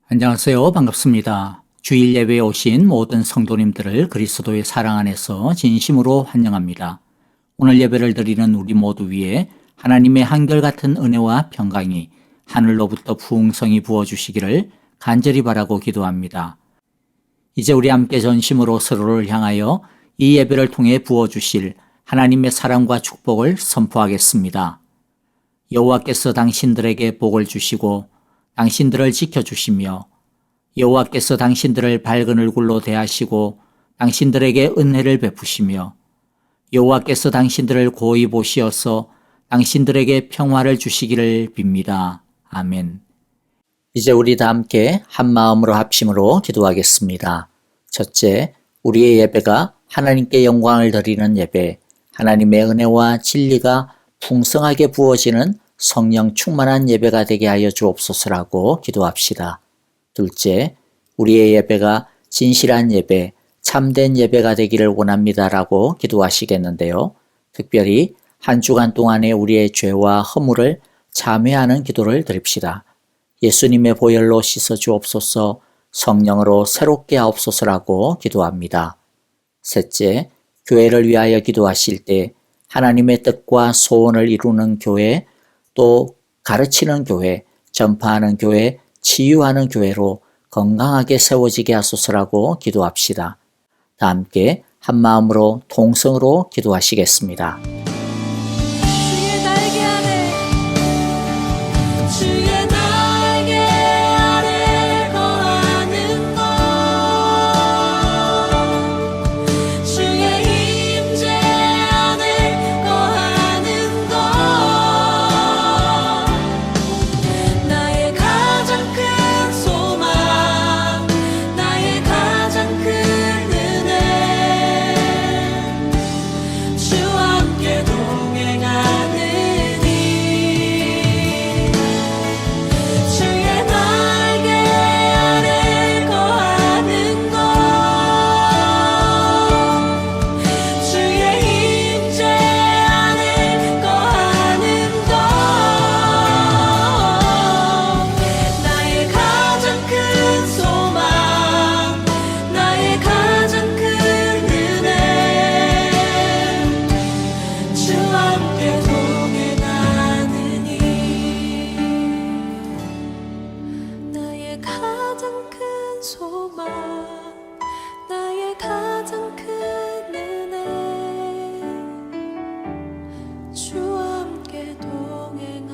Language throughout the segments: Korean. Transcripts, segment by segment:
안녕하세요. 반갑습니다. 주일 예배에 오신 모든 성도님들을 그리스도의 사랑 안에서 진심으로 환영합니다. 오늘 예배를 드리는 우리 모두 위에 하나님의 한결같은 은혜와 평강이 하늘로부터 풍성히 부어주시기를 간절히 바라고 기도합니다. 이제 우리 함께 전심으로 서로를 향하여 이 예배를 통해 부어주실 하나님의 사랑과 축복을 선포하겠습니다. 여호와께서 당신들에게 복을 주시고 당신들을 지켜주시며 여호와께서 당신들을 밝은 얼굴로 대하시고 당신들에게 은혜를 베푸시며 여호와께서 당신들을 고이 보시어서 당신들에게 평화를 주시기를 빕니다. 아멘. 이제 우리 다 함께 한 마음으로 합심으로 기도하겠습니다. 첫째, 우리의 예배가 하나님께 영광을 드리는 예배, 하나님의 은혜와 진리가 풍성하게 부어지는 성령 충만한 예배가 되게 하여 주옵소서라고 기도합시다. 둘째, 우리의 예배가 진실한 예배, 참된 예배가 되기를 원합니다라고 기도하시겠는데요. 특별히 한 주간 동안의 우리의 죄와 허물을 참회하는 기도를 드립시다. 예수님의 보혈로 씻어 주옵소서, 성령으로 새롭게 하옵소서라고 기도합니다. 셋째, 교회를 위하여 기도하실 때 하나님의 뜻과 소원을 이루는 교회, 또 가르치는 교회, 전파하는 교회, 치유하는 교회로 건강하게 세워지게 하소서라고 기도합시다. 다 함께 한 마음으로 통성으로 기도하시겠습니다. 주의 날개 아래 주의 날개 아래 거하는 것 주의 임재 안에 거하는 것 나의 가장 큰 소망 나의 가장 큰 은혜 주와 함께 동행하느니 주의 날개 아래 거하는 것 주의 임재 안에 거하는 것 나의 가장 큰 소망 나의 가장 큰 은혜 주와 함께 동행하느니 나의 가장 큰 소망 나의 가장 큰 은혜 주와 함께 동행하느니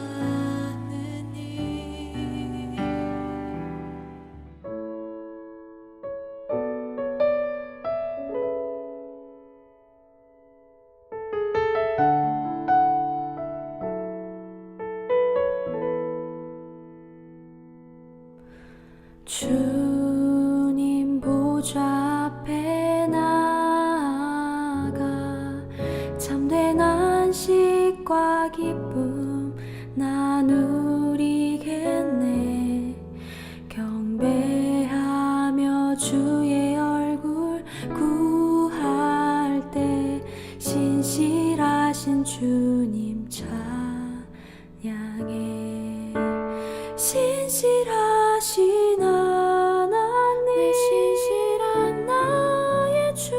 주님 보좌 앞에 나아가 참된 안식과 기쁨 나누리겠네 경배하며 주의 얼굴 구할 때 신실하신 주님 찬양해 신실하신 하나님 신실한 나의 주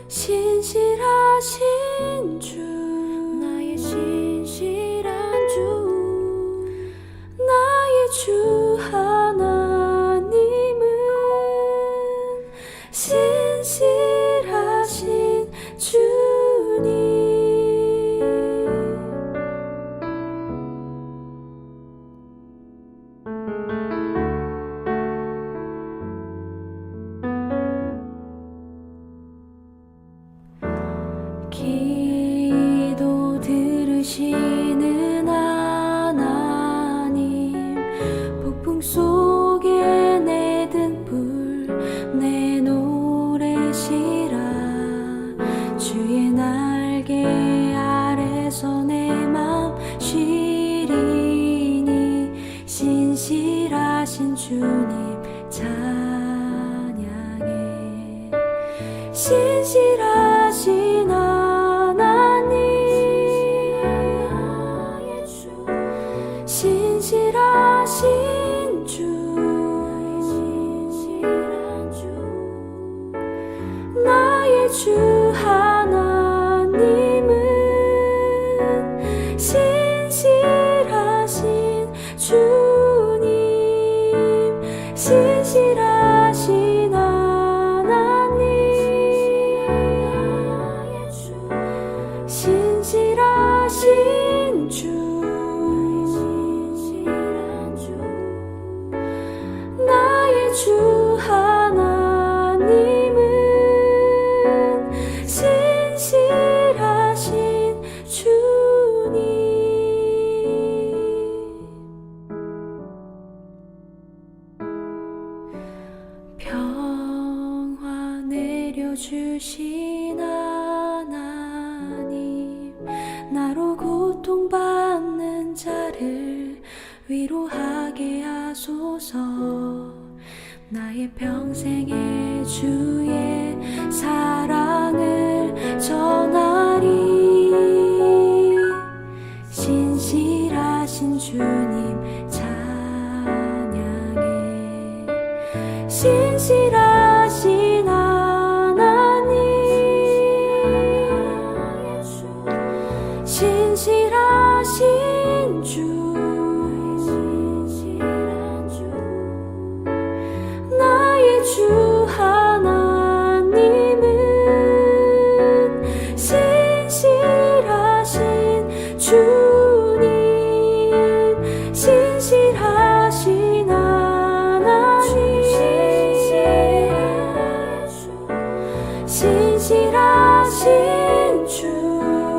신실하신 주 나의 신실한 주 나의 주 하나님은 신실하신 주님 기도 들으시는 하나님 폭풍 속에 내 등불 내 노래시라 주의 날개 아래서 내 맘 쉬리니 신실하신 주님 찬양해 신실하신 하나님 신실하신 주 주신 하나님, 나로 고통받는 자를 위로하게 하소서. 나의 평생의 주의 사랑을 전하리. 신실하신 주님 찬양해. 신실하신 하나님, 신실하신 주, 나의 주 하나님은 신실하신 주님, 신실하신 하나님, 신실하신 주,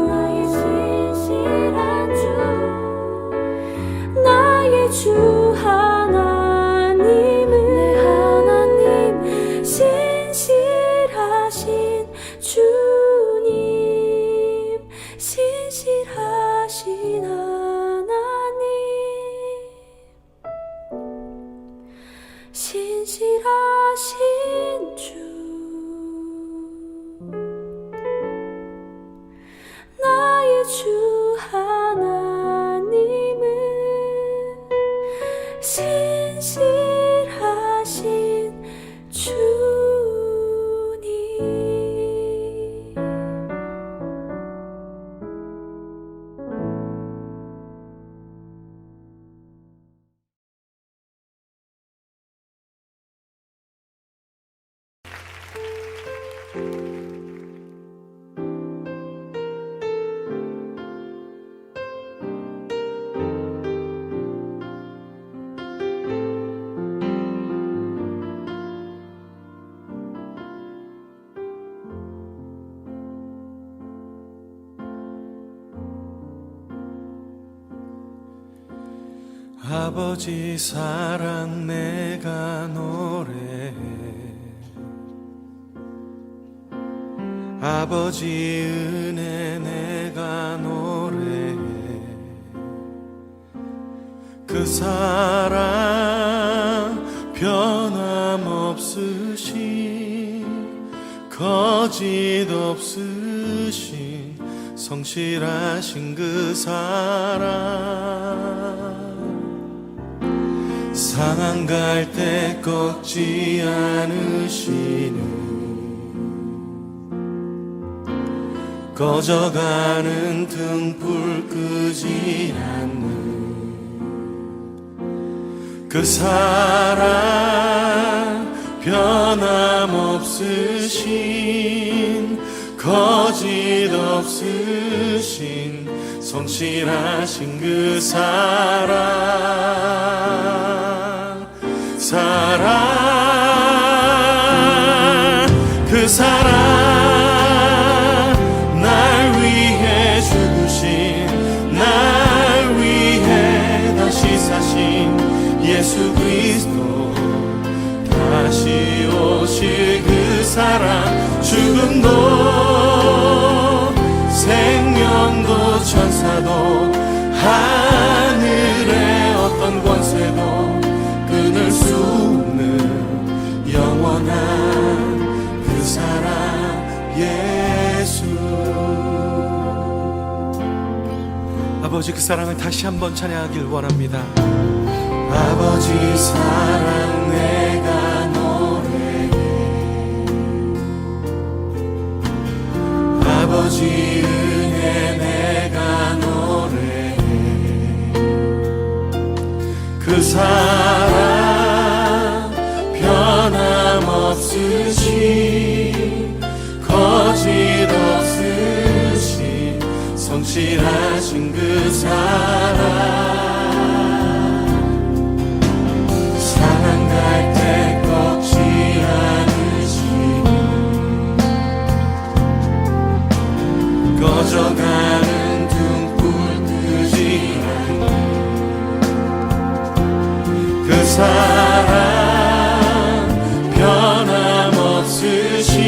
나의 신실한 주, 나의 주 하나님은, 내 하나님, 신실하신 주님, 신실하신 하나님, 신실하신 주, 나의 주 하나님은 신실하신 주님. 아버지 사랑 내가 노래해. 아버지 은혜 내가 노래해. 그 사랑 변함없으신, 거짓 없으신, 성실하신 그 사랑, 상한 갈 때 꺾지 않으시는, 꺼져가는 등불 끄지 않는 그 사랑, 변함없으신, 거짓 없으신, 성실하신 그 사랑, 사랑, 그 사랑, 날 위해 죽으신, 날 위해 다시 사신 예수 그리스도, 다시 오실 그 사랑, 죽음도 생명도 천사도 하늘의 어떤 권세도 끊을 수 없는 영원한 그 사랑 예수. 아버지 그 사랑을 다시 한번 찬양하길 원합니다. 아버지 사랑 내가 노래해. 아버지 은혜 내가 노래해. 그 사랑 변함없으신, 거짓 없으신, 성실하신 그 사랑, 상한 갈 때 꺾지 않으신, 꺼져가는 등불 끄지 않는 그 사랑, 변함없으신,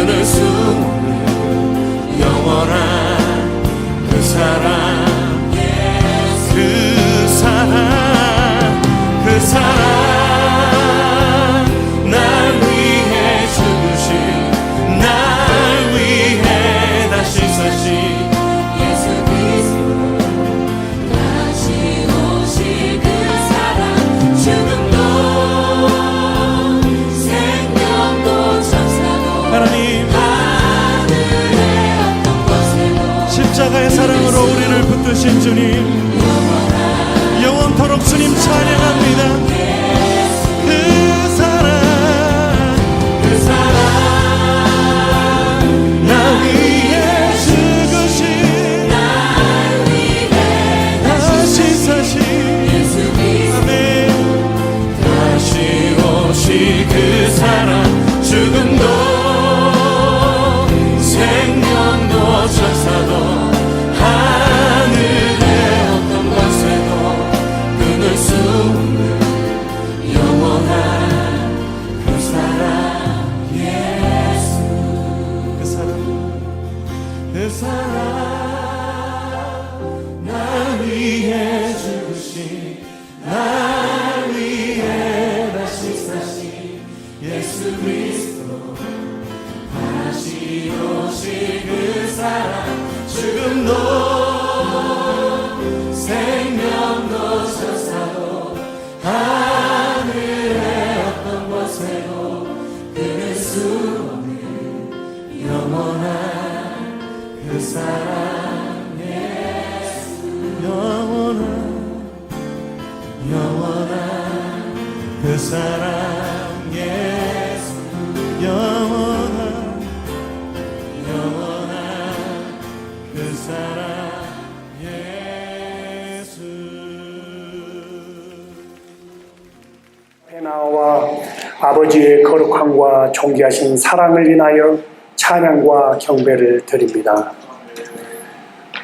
끊을 수 없는 영원한 그 사랑, 그 사랑, 그 사랑, 날 위해 죽으신, 날 위해 다시 사신 예수 그리스도 다시 오실 그 사랑, 죽음도 생명도 천사도 하나님, 하늘의 어떤 곳에도 십자가의 사랑으로 우리를 붙드신 주님, 영원토록 주님 찬양합니다. 그 사랑, 그 사랑, 나 위해 죽으신, 날 위해 다시 사신 예수 그리스도 아멘. 다시 오실 그 사랑, 죽음도 생명도 천사도 하늘의 어떤 것에도 끊을 수 없는 영원한 그 사랑, 예수, 그 사랑, 그 사랑, 날 위해 죽으신, 날 위해 다시 사신 예수 그리스도, 다시 오실 그 사랑, 죽음도 생명도 천사도 하늘의 어떤 곳에도 끊을 수 없는 영원한 그 사랑, 예수, 영원한 그 사랑, 예수, 영원한 그 사랑, 예수. 나와 아버지의 거룩함과 존귀하신 사랑을 인하여 찬양과 경배를 드립니다.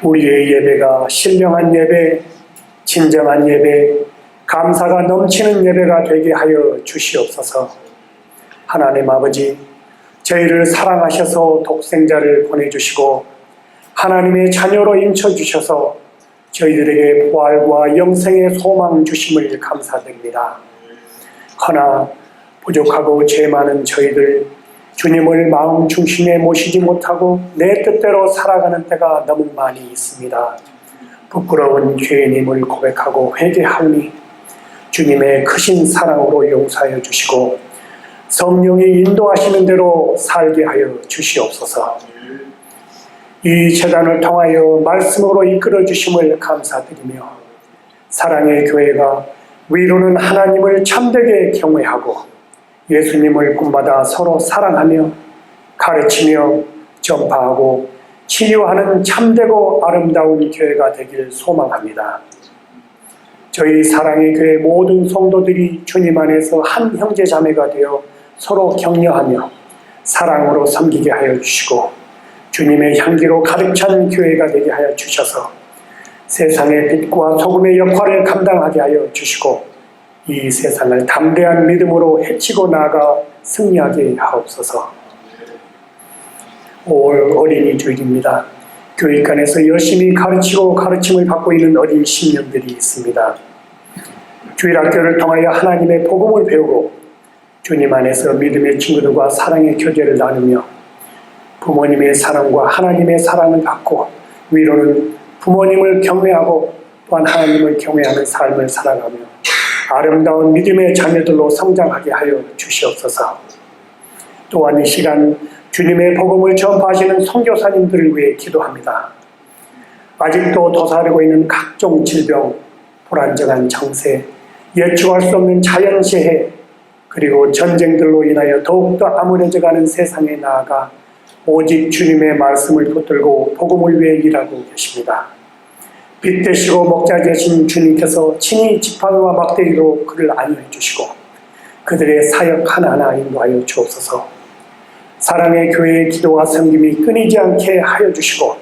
우리의 예배가 신령한 예배, 진정한 예배, 감사가 넘치는 예배가 되게 하여 주시옵소서. 하나님 아버지, 저희를 사랑하셔서 독생자를 보내주시고 하나님의 자녀로 인쳐주셔서 저희들에게 부활과 영생의 소망 주심을 감사드립니다. 허나 부족하고 죄 많은 저희들, 주님을 마음 중심에 모시지 못하고 내 뜻대로 살아가는 때가 너무 많이 있습니다. 부끄러운 죄인임을 고백하고 회개하오니 주님의 크신 사랑으로 용서하여 주시고 성령이 인도하시는 대로 살게 하여 주시옵소서. 이 재단을 통하여 말씀으로 이끌어 주심을 감사드리며 사랑의 교회가 위로는 하나님을 참되게 경외하고 예수님을 본받아 서로 사랑하며 가르치며 전파하고 치유하는 참되고 아름다운 교회가 되길 소망합니다. 저희 사랑의 교회 모든 성도들이 주님 안에서 한 형제 자매가 되어 서로 격려하며 사랑으로 섬기게 하여 주시고 주님의 향기로 가득 찬 교회가 되게 하여 주셔서 세상의 빛과 소금의 역할을 감당하게 하여 주시고 이 세상을 담대한 믿음으로 헤치고 나아가 승리하게 하옵소서. 올 어린이 주일입니다. 교육관에서 열심히 가르치고 가르침을 받고 있는 어린 신령들이 있습니다. 주일학교를 통하여 하나님의 복음을 배우고 주님 안에서 믿음의 친구들과 사랑의 교제를 나누며 부모님의 사랑과 하나님의 사랑을 받고 위로는 부모님을 경외하고 또한 하나님을 경외하는 삶을 살아가며 아름다운 믿음의 자녀들로 성장하게 하여 주시옵소서. 또한 이 시간 주님의 복음을 전파하시는 선교사님들을 위해 기도합니다. 아직도 도사리고 있는 각종 질병, 불안정한 정세, 예측할 수 없는 자연재해, 그리고 전쟁들로 인하여 더욱더 암울해져가는 세상에 나아가 오직 주님의 말씀을 붙들고 복음을 위해 일하고 계십니다. 빛 되시고 목자 되신 주님께서 친히 지팡이와 막대기로 그를 안위해 주시고 그들의 사역 하나하나 인도하여 주옵소서. 사랑의 교회의 기도와 섬김이 끊이지 않게 하여 주시고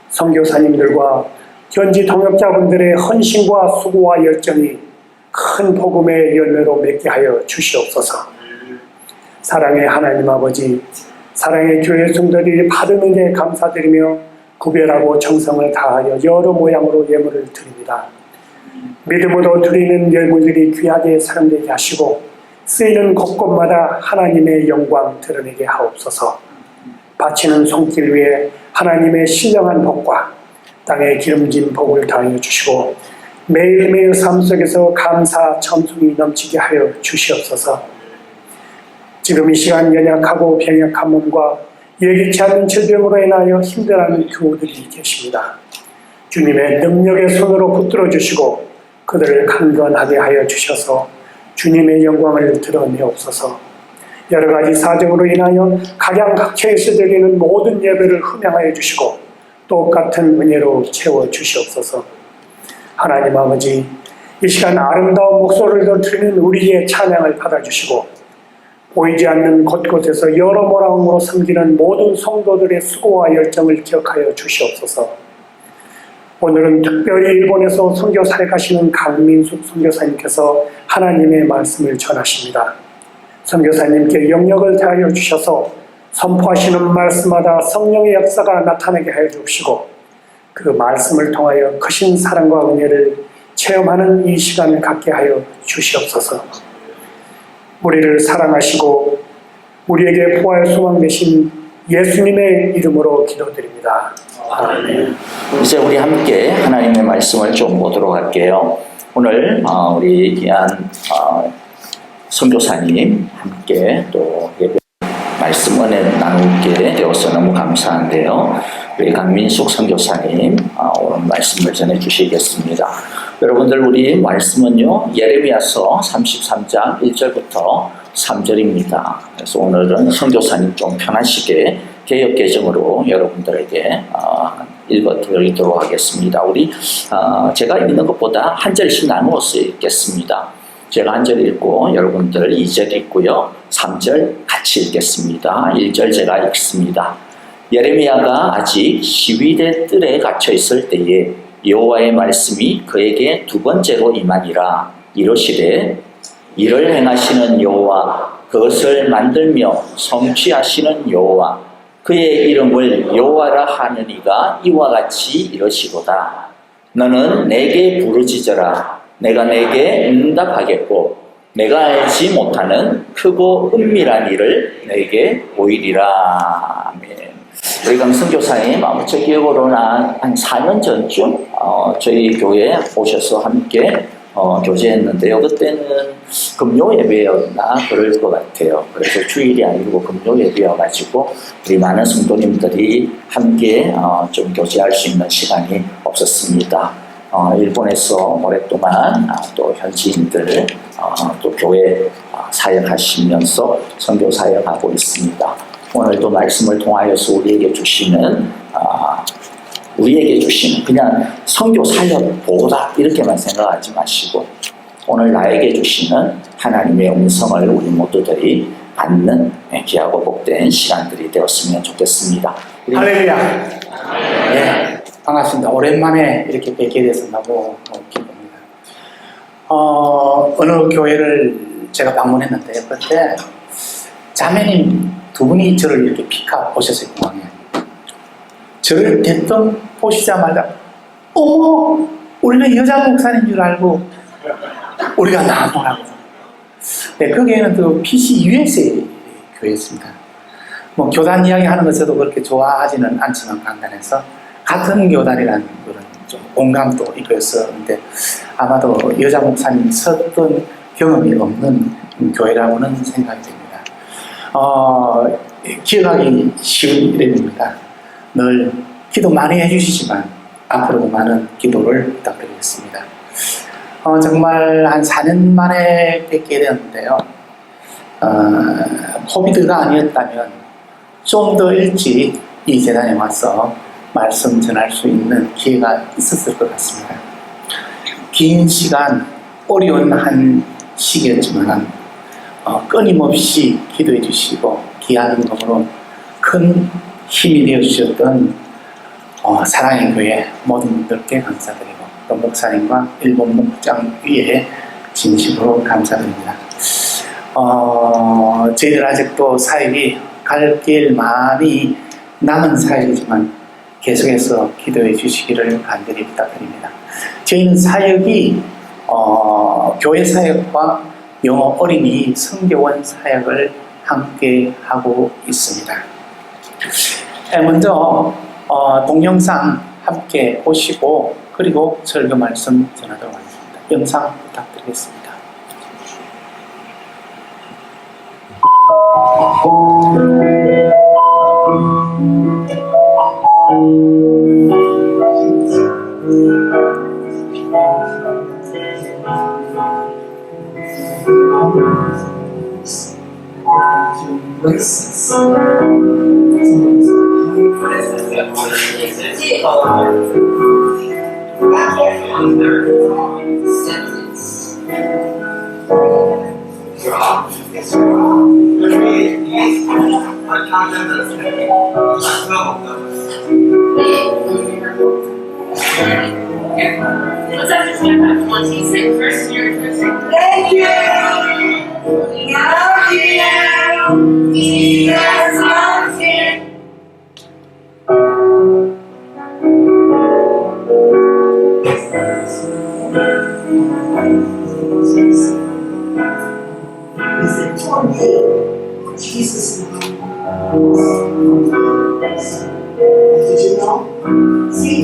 선교사님들과 현지 동역자분들의 헌신과 수고와 열정이 큰 복음의 열매로 맺게 하여 주시옵소서. 사랑의 하나님 아버지, 사랑의 교회 성도들이 받은 게 감사드리며 구별하고 정성을 다하여 여러 모양으로 예물을 드립니다. 믿음으로 드리는 예물들이 귀하게 사용되게 하시고 쓰이는 곳곳마다 하나님의 영광 드러내게 하옵소서. 바치는 손길 위에 하나님의 신령한 복과 땅에 기름진 복을 더하여 주시고 매일매일 삶 속에서 감사 찬송이 넘치게 하여 주시옵소서. 지금 이 시간 연약하고 병약한 몸과 예기치 않는 질병으로 인하여 힘들어하는 교우들이 계십니다. 주님의 능력의 손으로 붙들어 주시고 그들을 강건하게 하여 주셔서 주님의 영광을 드러내옵소서. 여러 가지 사정으로 인하여 각양각처에서 드리는 모든 예배를 흠양하여 주시고 똑같은 은혜로 채워 주시옵소서. 하나님 아버지, 이 시간 아름다운 목소리를 들리는 우리의 찬양을 받아주시고 보이지 않는 곳곳에서 여러 모양으로 섬기는 모든 성도들의 수고와 열정을 기억하여 주시옵소서. 오늘은 특별히 일본에서 선교사에 가시는 강민숙 선교사님께서 하나님의 말씀을 전하십니다. 선교사님께 영역을 다하여 주셔서 선포하시는 말씀마다 성령의 역사가 나타나게 하여 주시고 그 말씀을 통하여 크신 사랑과 은혜를 체험하는 이 시간을 갖게 하여 주시옵소서. 우리를 사랑하시고 우리에게 부활 소망 되신 예수님의 이름으로 기도드립니다. 아멘. 이제 우리 함께 하나님의 말씀을 좀 보도록 할게요. 오늘 우리 귀한 선교사님 함께 또 예배 말씀 은혜 나누게 되어서 너무 감사한데요. 우리 강민숙 선교사님 오늘 말씀을 전해 주시겠습니다. 여러분들 우리 말씀은요 예레미야서 33장 1절부터 3절입니다. 그래서 오늘은 선교사님 좀 편하시게 개역 개정으로 여러분들에게 읽어드리도록 하겠습니다. 우리 제가 읽는 것보다 한 절씩 나누어서 읽겠습니다. 제가 한 절 읽고 여러분들 2절 읽고요. 3절 같이 읽겠습니다. 1절 제가 읽습니다. 예레미야가 아직 시위대 뜰에 갇혀 있을 때에 여호와의 말씀이 그에게 두 번째로 임하니라. 이르시되 이를 행하시는 여호와 그것을 만들며 성취하시는 여호와 그의 이름을 여호와라 하느니가 이와 같이 이르시도다. 너는 내게 부르짖어라. 내가 내게 응답하겠고 내가 알지 못하는 크고 은밀한 일을 내게 보이리라. 아멘. 우리 강선교사님 제 기억으로는 한 4년 전쯤 저희 교회에 오셔서 함께 교제했는데요. 그때는 금요 예배였나 그럴 것 같아요. 그래서 주일이 아니고 금요 예배여가지고 우리 많은 성도님들이 함께 좀 교제할 수 있는 시간이 없었습니다. 일본에서 오랫동안 또 현지인들 또 교회 사역하시면서 선교 사역하고 있습니다. 오늘도 말씀을 통하여서 우리에게 주시는 그냥 선교 사역보다 이렇게만 생각하지 마시고 오늘 나에게 주시는 하나님의 음성을 우리 모두들이 받는 귀하고 복된 시간들이 되었으면 좋겠습니다. 할렐루야. 네, 반갑습니다. 오랜만에 이렇게 뵙게 돼서 너무 기쁩니다. 어느 교회를 제가 방문했는데 그때 자매님 두 분이 저를 이렇게 픽업 오셨어요. 공항에. 저를 대뜸 보시자마자 어머 우리는 여자 목사님 줄 알고 우리가 나오라고. 네, 거기에는 그 PC USA 교회였습니다. 뭐 교단 이야기 하는 것 저도 그렇게 좋아하지는 않지만 간단해서 같은 교단이라는 그런 좀 공감도 있고 했었는데 아마도 여자 목사님 섰던 경험이 없는 교회라고는 생각이 됩니다. 기억하기 쉬운 이름입니다. 늘 기도 많이 해주시지만 앞으로도 많은 기도를 부탁드리겠습니다. 정말 한 4년 만에 뵙게 되었는데요. 코비드가 아니었다면 좀 더 일찍 이 재단에 와서 말씀 전할 수 있는 기회가 있었을 것 같습니다. 긴 시간 어려운 한 시기였지만 끊임없이 기도해 주시고 귀한 응답으로 큰 힘이 되어 주셨던 사랑의 교회 모든 분들께 감사드리고 또 목사님과 일본 목장 위에 진심으로 감사드립니다. 저희들 아직도 사역이 갈 길 많이 남은 사역이지만 계속해서 기도해 주시기를 간절히 부탁드립니다. 저희는 사역이 교회 사역과 영어 어린이 성교원 사역을 함께 하고 있습니다. 먼저 동영상 함께 보시고 그리고 설교 말씀 전하도록 하겠습니다. 영상 부탁드리겠습니다. What's up, chapter 26, verse 36? Thank you. We love you. Jesus loves you. Is it for me? Jesus loves you. Did you know? See,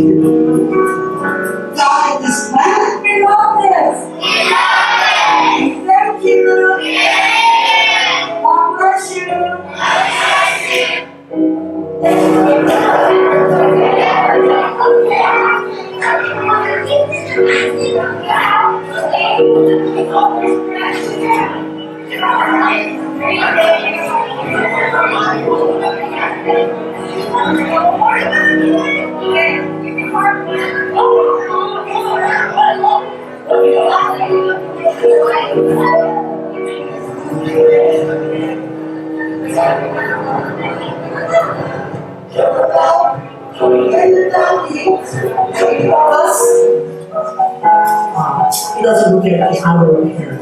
God is glad we love this. Thank you. God bless you. He doesn't look at the hour of hair.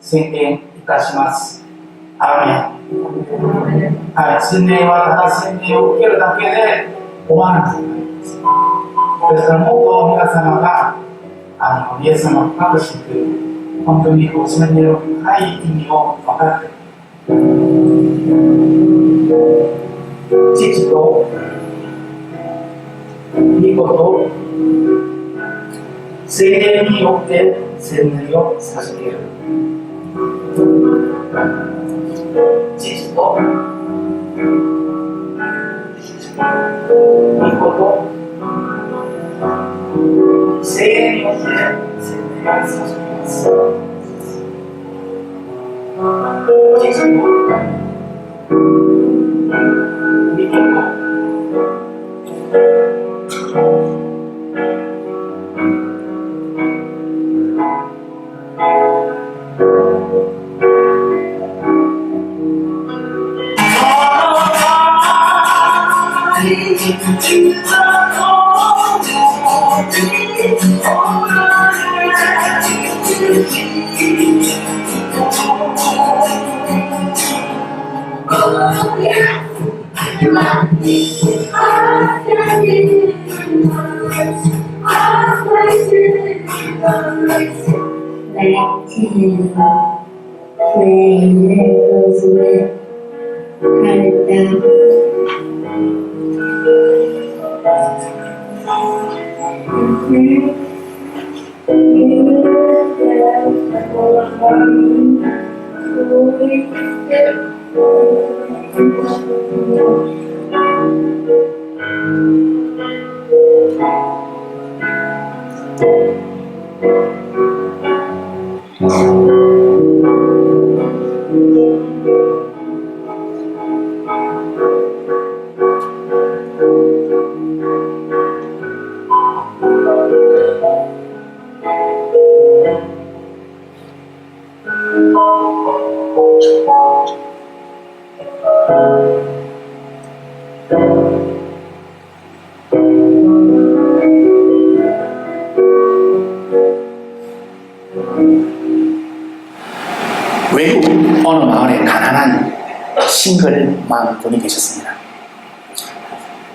宣言いたします。アーメン。はい、洗礼はただ洗礼を受けるだけで終わらないです。ですからもっと皆様がイエス様を深く知っている、本当に洗礼の深い意味を分かっている。父と御子と聖霊によって洗礼を授ける。父と御子と聖霊によって洗礼を授けます。父と御子と 외국 어느 마을에 가난한 싱글맘 분이 계셨습니다.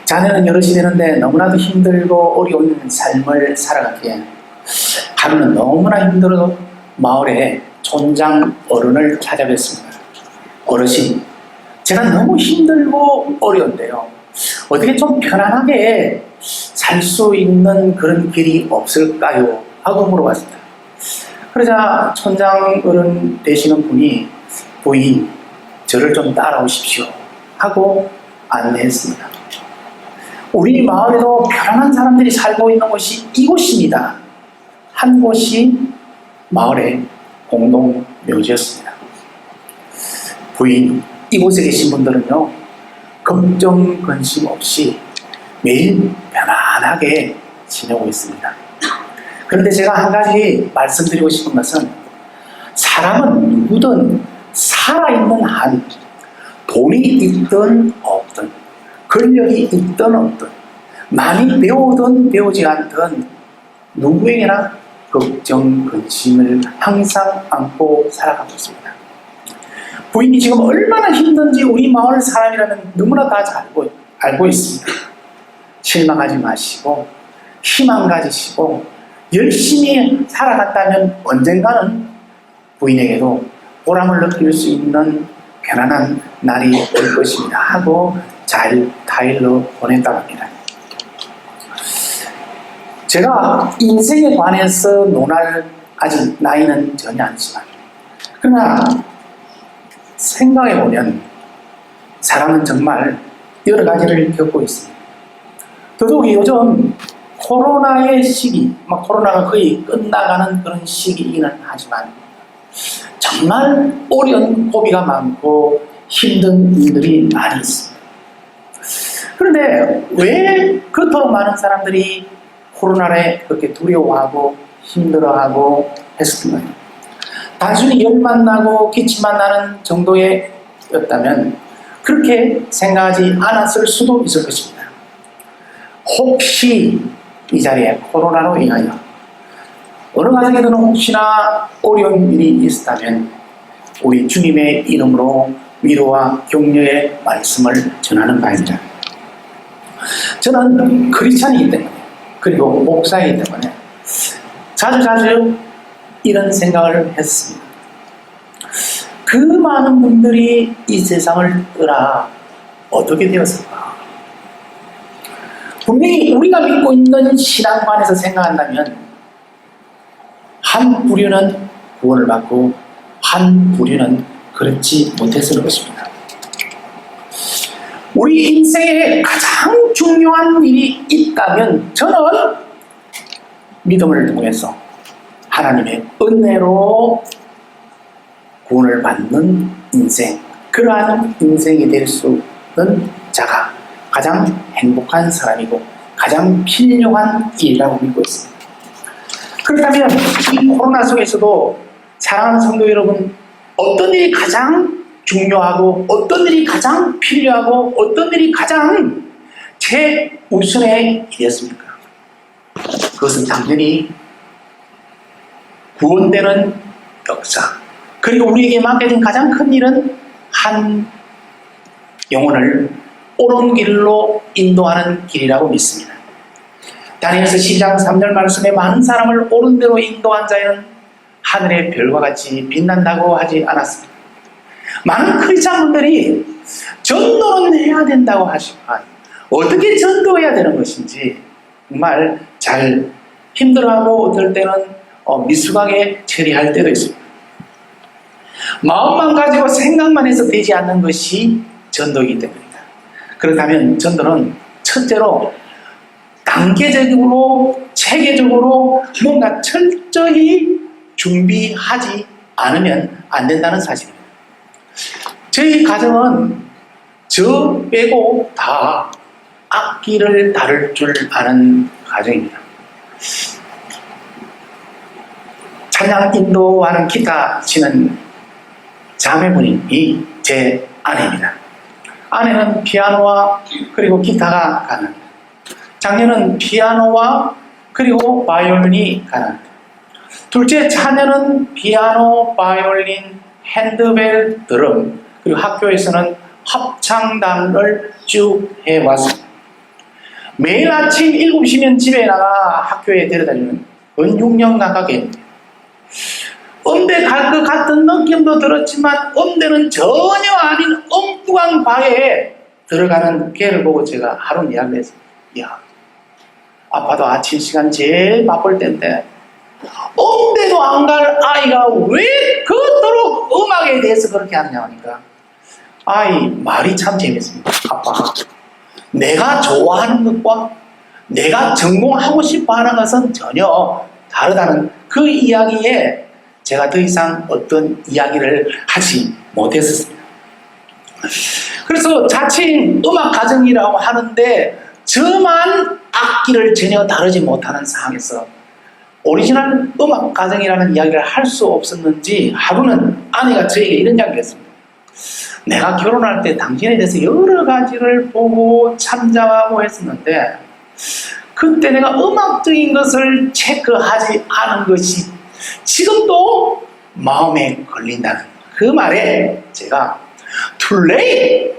자녀는 여럿이 되는데 너무나도 힘들고 어려운 삶을 살아가기에 하루는 너무나 힘들어도 마을에 촌장 어른을 찾아뵀습니다. 어르신, 제가 너무 힘들고 어려운데요. 어떻게 좀 편안하게 살 수 있는 그런 길이 없을까요? 하고 물어봤습니다. 그러자 촌장 어른 되시는 분이 부인, 저를 좀 따라오십시오 하고 안내했습니다. 우리 마을에도 편안한 사람들이 살고 있는 곳이 이곳입니다. 한 곳이 마을의 공동 묘지였습니다. 부인, 이곳에 계신 분들은요, 걱정, 근심 없이 매일 편안하게 지내고 있습니다. 그런데 제가 한 가지 말씀드리고 싶은 것은 사람은 누구든 살아있는 한 돈이 있든 없든 권력이 있든 없든 많이 배우든 배우지 않든 누구에게나 걱정, 근심을 항상 안고 살아가고 있습니다. 부인이 지금 얼마나 힘든지 우리 마을 사람이라면 너무나 다 잘 알고 있습니다. 실망하지 마시고 희망 가지시고 열심히 살아갔다면 언젠가는 부인에게도 보람을 느낄 수 있는 편안한 날이 올 것입니다 하고 잘 타일러 보냈다고 합니다. 제가 인생에 관해서 논할 아직 나이는 전혀 않지만 그러나 생각해보면 사람은 정말 여러 가지를 겪고 있습니다. 더더욱이 요즘 코로나의 시기, 코로나가 거의 끝나가는 그런 시기이기는 하지만 정말 어려운 고비가 많고 힘든 일들이 많이 있습니다. 그런데 왜 그토록 많은 사람들이 코로나에 그렇게 두려워하고 힘들어하고 했었나요? 단순히 열만 나고 기침만 나는 정도였다면 그렇게 생각하지 않았을 수도 있을 것입니다. 혹시 이 자리에 코로나로 인하여 어느 가정에서는 혹시나 어려운 일이 있었다면 우리 주님의 이름으로 위로와 격려의 말씀을 전하는 바입니다. 저는 크리스찬이기 때문에 그리고 목사이기 때문에 자주 이런 생각을 했습니다. 그 많은 분들이 이 세상을 떠나 어떻게 되었을까? 분명히 우리가 믿고 있는 신앙관에서 생각한다면 한 부류는 구원을 받고 한 부류는 그렇지 못했을 것입니다. 우리 인생에 가장 중요한 일이 있다면 저는 믿음을 통해서 하나님의 은혜로 구원을 받는 인생, 그러한 인생이 될 수 있는 자가 가장 행복한 사람이고 가장 필요한 일이라고 믿고 있습니다. 그렇다면 이 코로나 속에서도 사랑하는 성도 여러분, 어떤 일이 가장 중요하고 어떤 일이 가장 필요하고 어떤 일이 가장 최우선의 일이었습니까? 그것은 당연히 구원되는 역사, 그리고 우리에게 맡겨진 가장 큰 일은 한 영혼을 옳은 길로 인도하는 길이라고 믿습니다. 다니엘서 10장 3절 말씀에 많은 사람을 옳은 대로 인도한 자에는 하늘의 별과 같이 빛난다고 하지 않았습니다. 많은 크리스찬분들이 전도는 해야 된다고 하지만 어떻게 전도해야 되는 것인지 정말 잘 힘들어하고 어떨 때는 미숙하게 처리할 때도 있습니다. 마음만 가지고 생각만 해서 되지 않는 것이 전도이기 때문입니다. 그렇다면 전도는 첫째로 단계적으로 체계적으로 뭔가 철저히 준비하지 않으면 안 된다는 사실입니다. 저희 가정은 저 빼고 다 악기를 다룰 줄 아는 가정입니다. 찬양 인도하는 기타 치는 자매분이 제 아내입니다. 아내는 피아노와 그리고 기타가 가능합니다. 장녀는 피아노와 그리고 바이올린이 가능합니다. 둘째 자녀는 피아노, 바이올린, 핸드벨, 드럼, 그리고 학교에서는 합창단을 쭉 해왔습니다. 매일 아침 7시면 집에 나가 학교에 데려다주는 은 6년 가깝게 음대 갈 것 같은 느낌도 들었지만 음대는 전혀 아닌 엉뚱한 과에 들어가는 걔를 보고 제가 하루 이야기를 했습니다. 야, 아빠도 아침 시간 제일 바쁠 때인데 음대도 안 갈 아이가 왜 그토록 음악에 대해서 그렇게 하느냐 하니까 아이 말이 참 재밌습니다. 아빠, 내가 좋아하는 것과 내가 전공하고 싶어 하는 것은 전혀 다르다는 그 이야기에 제가 더 이상 어떤 이야기를 하지 못했습니다. 그래서 자칭 음악 가정이라고 하는데 저만 악기를 전혀 다루지 못하는 상황에서 오리지널 음악 가정이라는 이야기를 할 수 없었는지 하루는 아내가 저에게 이런 이야기를 했습니다. 내가 결혼할 때 당신에 대해서 여러 가지를 보고 참작하고 했었는데 그때 내가 음악적인 것을 체크하지 않은 것이 지금도 마음에 걸린다는 그 말에 제가 둘레이,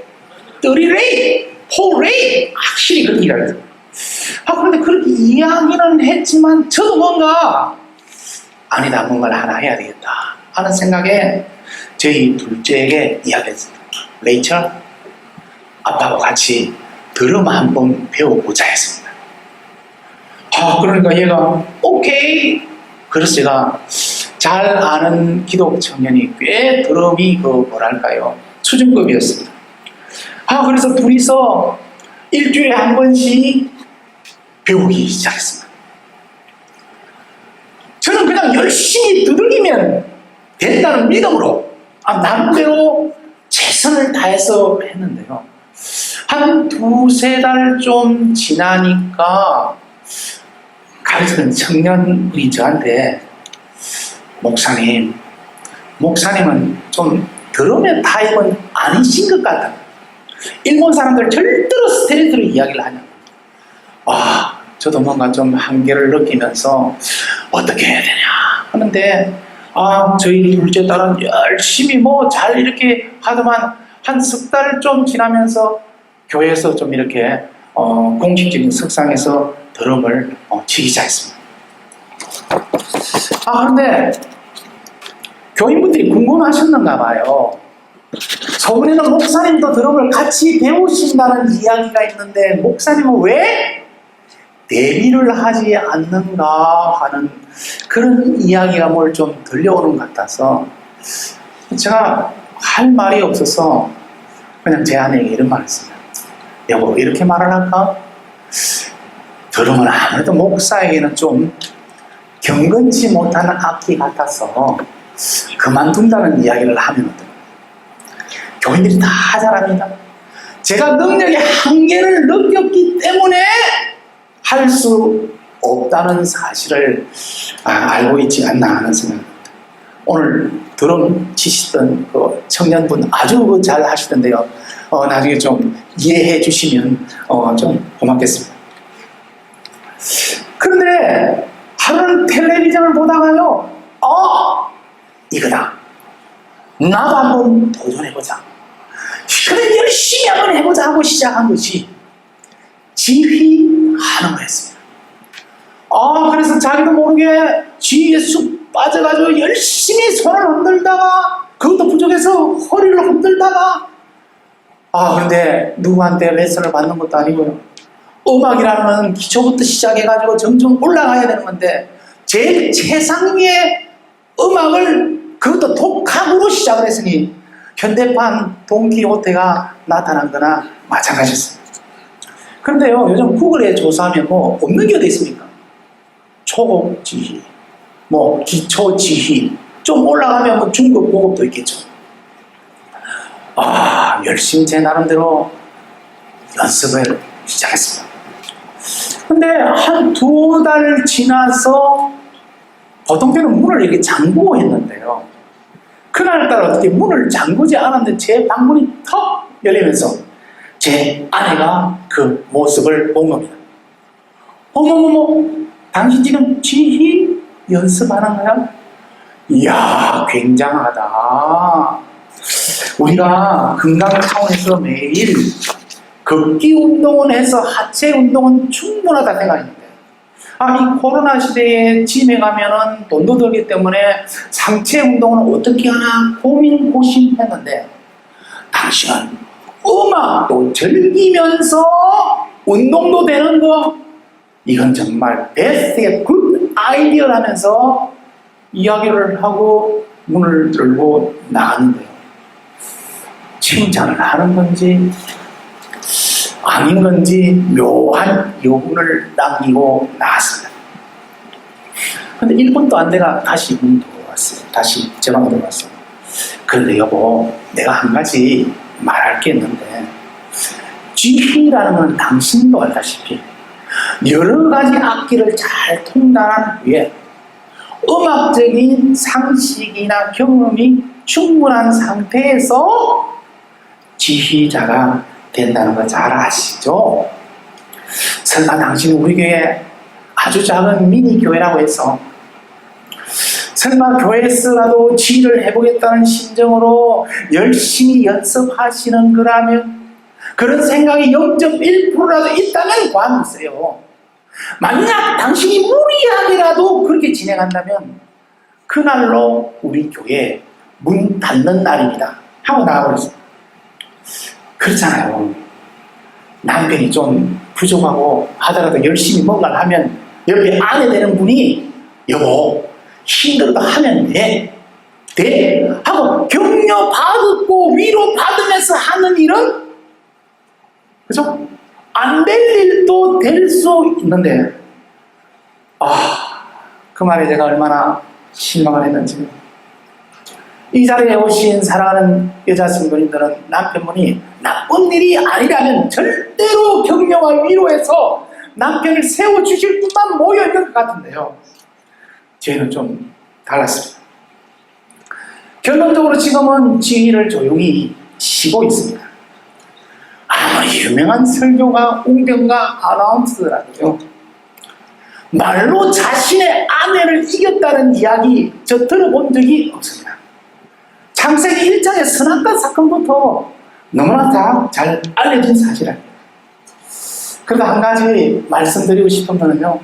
뜨리레이, 포레이 확실히 그렇게 이야기했어요. 그런데 그렇게 이야기는 했지만 저도 뭔가 아니다, 뭔가를 하나 해야 되겠다 하는 생각에 저희 둘째에게 이야기했습니다. 레이첼, 아빠하고 같이 드럼 한번 배워보자 했습니다. 그러니까 얘가 오케이. 그래서 제가 잘 아는 기독 청년이 꽤 드럼이 뭐랄까요, 수준급이었습니다. 그래서 둘이서 일주일에 한 번씩 배우기 시작했습니다. 저는 그냥 열심히 두들기면 된다는 믿음으로 나름대로 최선을 다해서 했는데요. 한 2-3달 좀 지나니까 가르치는 청년분이 저한테 목사님은 좀 드럼의 타입은 아니신 것 같다. 일본 사람들 절대로 스트레이트로 이야기를 하냐. 저도 뭔가 좀 한계를 느끼면서 어떻게 해야 되냐 하는데 저희 둘째 딸은 열심히 잘 이렇게 하더만 한 10달 좀 지나면서 교회에서 좀 이렇게 공식적인 석상에서 드럼을 치기 시작했습니다. 그런데 교인분들이 궁금하셨는가 봐요. 저번에는 목사님도 드럼을 같이 배우신다는 이야기가 있는데 목사님은 왜 데뷔를 하지 않는가 하는 그런 이야기가 뭘 좀 들려오는 것 같아서 제가 할 말이 없어서 그냥 제 아내에게 이런 말을 했습니다. 여보, 이렇게 말을 할까? 드럼은 아무래도 목사에게는 좀 경건치 못한 악기 같아서 그만둔다는 이야기를 하면 어떨까요? 교인들이 다 잘합니다. 제가 능력의 한계를 느꼈기 때문에 할 수 없다는 사실을 알고 있지 않나 하는 생각입니다. 오늘 드럼 치시던 그 청년분 아주 잘 하시던데요. 나중에 좀 이해해 주시면 좀 고맙겠습니다. 그런데 하루는 텔레비전을 보다가요. 이거다. 나도 한번 도전해보자. 그래, 열심히 한번 해보자 하고 시작한 것이 지휘하는 거였습니다. 그래서 자기도 모르게 지휘에 쑥 빠져가지고 열심히 손을 흔들다가 그것도 부족해서 허리를 흔들다가 그런데 누구한테 레슨을 받는 것도 아니고요. 음악이라는 기초부터 시작해가지고 점점 올라가야 되는 건데 제일 최상위의 음악을 그것도 독학으로 시작을 했으니 현대판 돈키호테가 나타난 거나 마찬가지였습니다. 그런데요, 요즘 구글에 조사하면 없는 게 어디 있습니까? 초급 지휘, 뭐 기초 지휘, 좀 올라가면 뭐 중급, 고급도 있겠죠. 열심히 제 나름대로 연습을 시작했습니다. 근데 한 2달 지나서 보통 때는 문을 이렇게 잠그고 했는데요. 그날따라 어떻게 문을 잠그지 않았는데 제 방문이 턱 열리면서 제 아내가 그 모습을 본 겁니다. 어머머머, 당신 지금 지휘 연습하는 거야? 이야, 굉장하다. 우리가 금강타운에서 매일 걷기 운동을 해서 하체 운동은 충분하다 생각했는데, 이 코로나 시대에 짐에 가면은 돈도 들기 때문에 상체 운동은 어떻게 하나 고민했는데, 당신은 음악도 즐기면서 운동도 되는 거, 이건 정말 베스트의 굿 아이디어라면서 이야기를 하고 문을 열고 나왔는데요. 칭찬을 하는 건지 아닌 건지 묘한 여운을 남기고 나왔습니다. 근데 1분도 안 돼가 다시 문 들어왔어요. 다시 제 방으로 들어왔어요. 그런데 여보, 내가 한 가지 말할 게 있는데, 지휘라는 건 당신도 알다시피 여러 가지 악기를 잘 통달한 후에 음악적인 상식이나 경험이 충분한 상태에서 지휘자가 된다는 거 잘 아시죠? 설마 당신은 우리 교회 아주 작은 미니 교회라고 해서 설마 교회에서라도 지휘를 해보겠다는 심정으로 열심히 연습하시는 거라면, 그런 생각이 0.1%라도 있다면 관두세요. 만약 당신이 무리하게라도 그렇게 진행한다면 그날로 우리 교회 문 닫는 날입니다 하고 나가버렸어요. 그렇잖아요. 남편이 좀 부족하고 하더라도 열심히 뭔가를 하면 옆에 아내 되는 분이 여보 힘들어도 하면 돼 하고 격려 받고 위로 받으면서 하는 일은, 그죠? 안 될 일도 될 수 있는데, 그 말에 제가 얼마나 실망을 했는지. 이 자리에 오신 사랑하는 여자 성도님들은 남편분이 나쁜 일이 아니라면 절대로 격려와 위로해서 남편을 세워주실 분만 모여있는 것 같은데요. 저희는 좀 달랐습니다. 결론적으로 지금은 지휘를 조용히 쉬고 있습니다. 아무리 유명한 설교가 웅변가 아나운서라도요, 말로 자신의 아내를 이겼다는 이야기 저 들어본 적이 없습니다. 창세기 1장의 선악과 사건부터 너무나 다 잘 알려진 사실입니다. 그래도 한 가지 말씀드리고 싶은 거는요,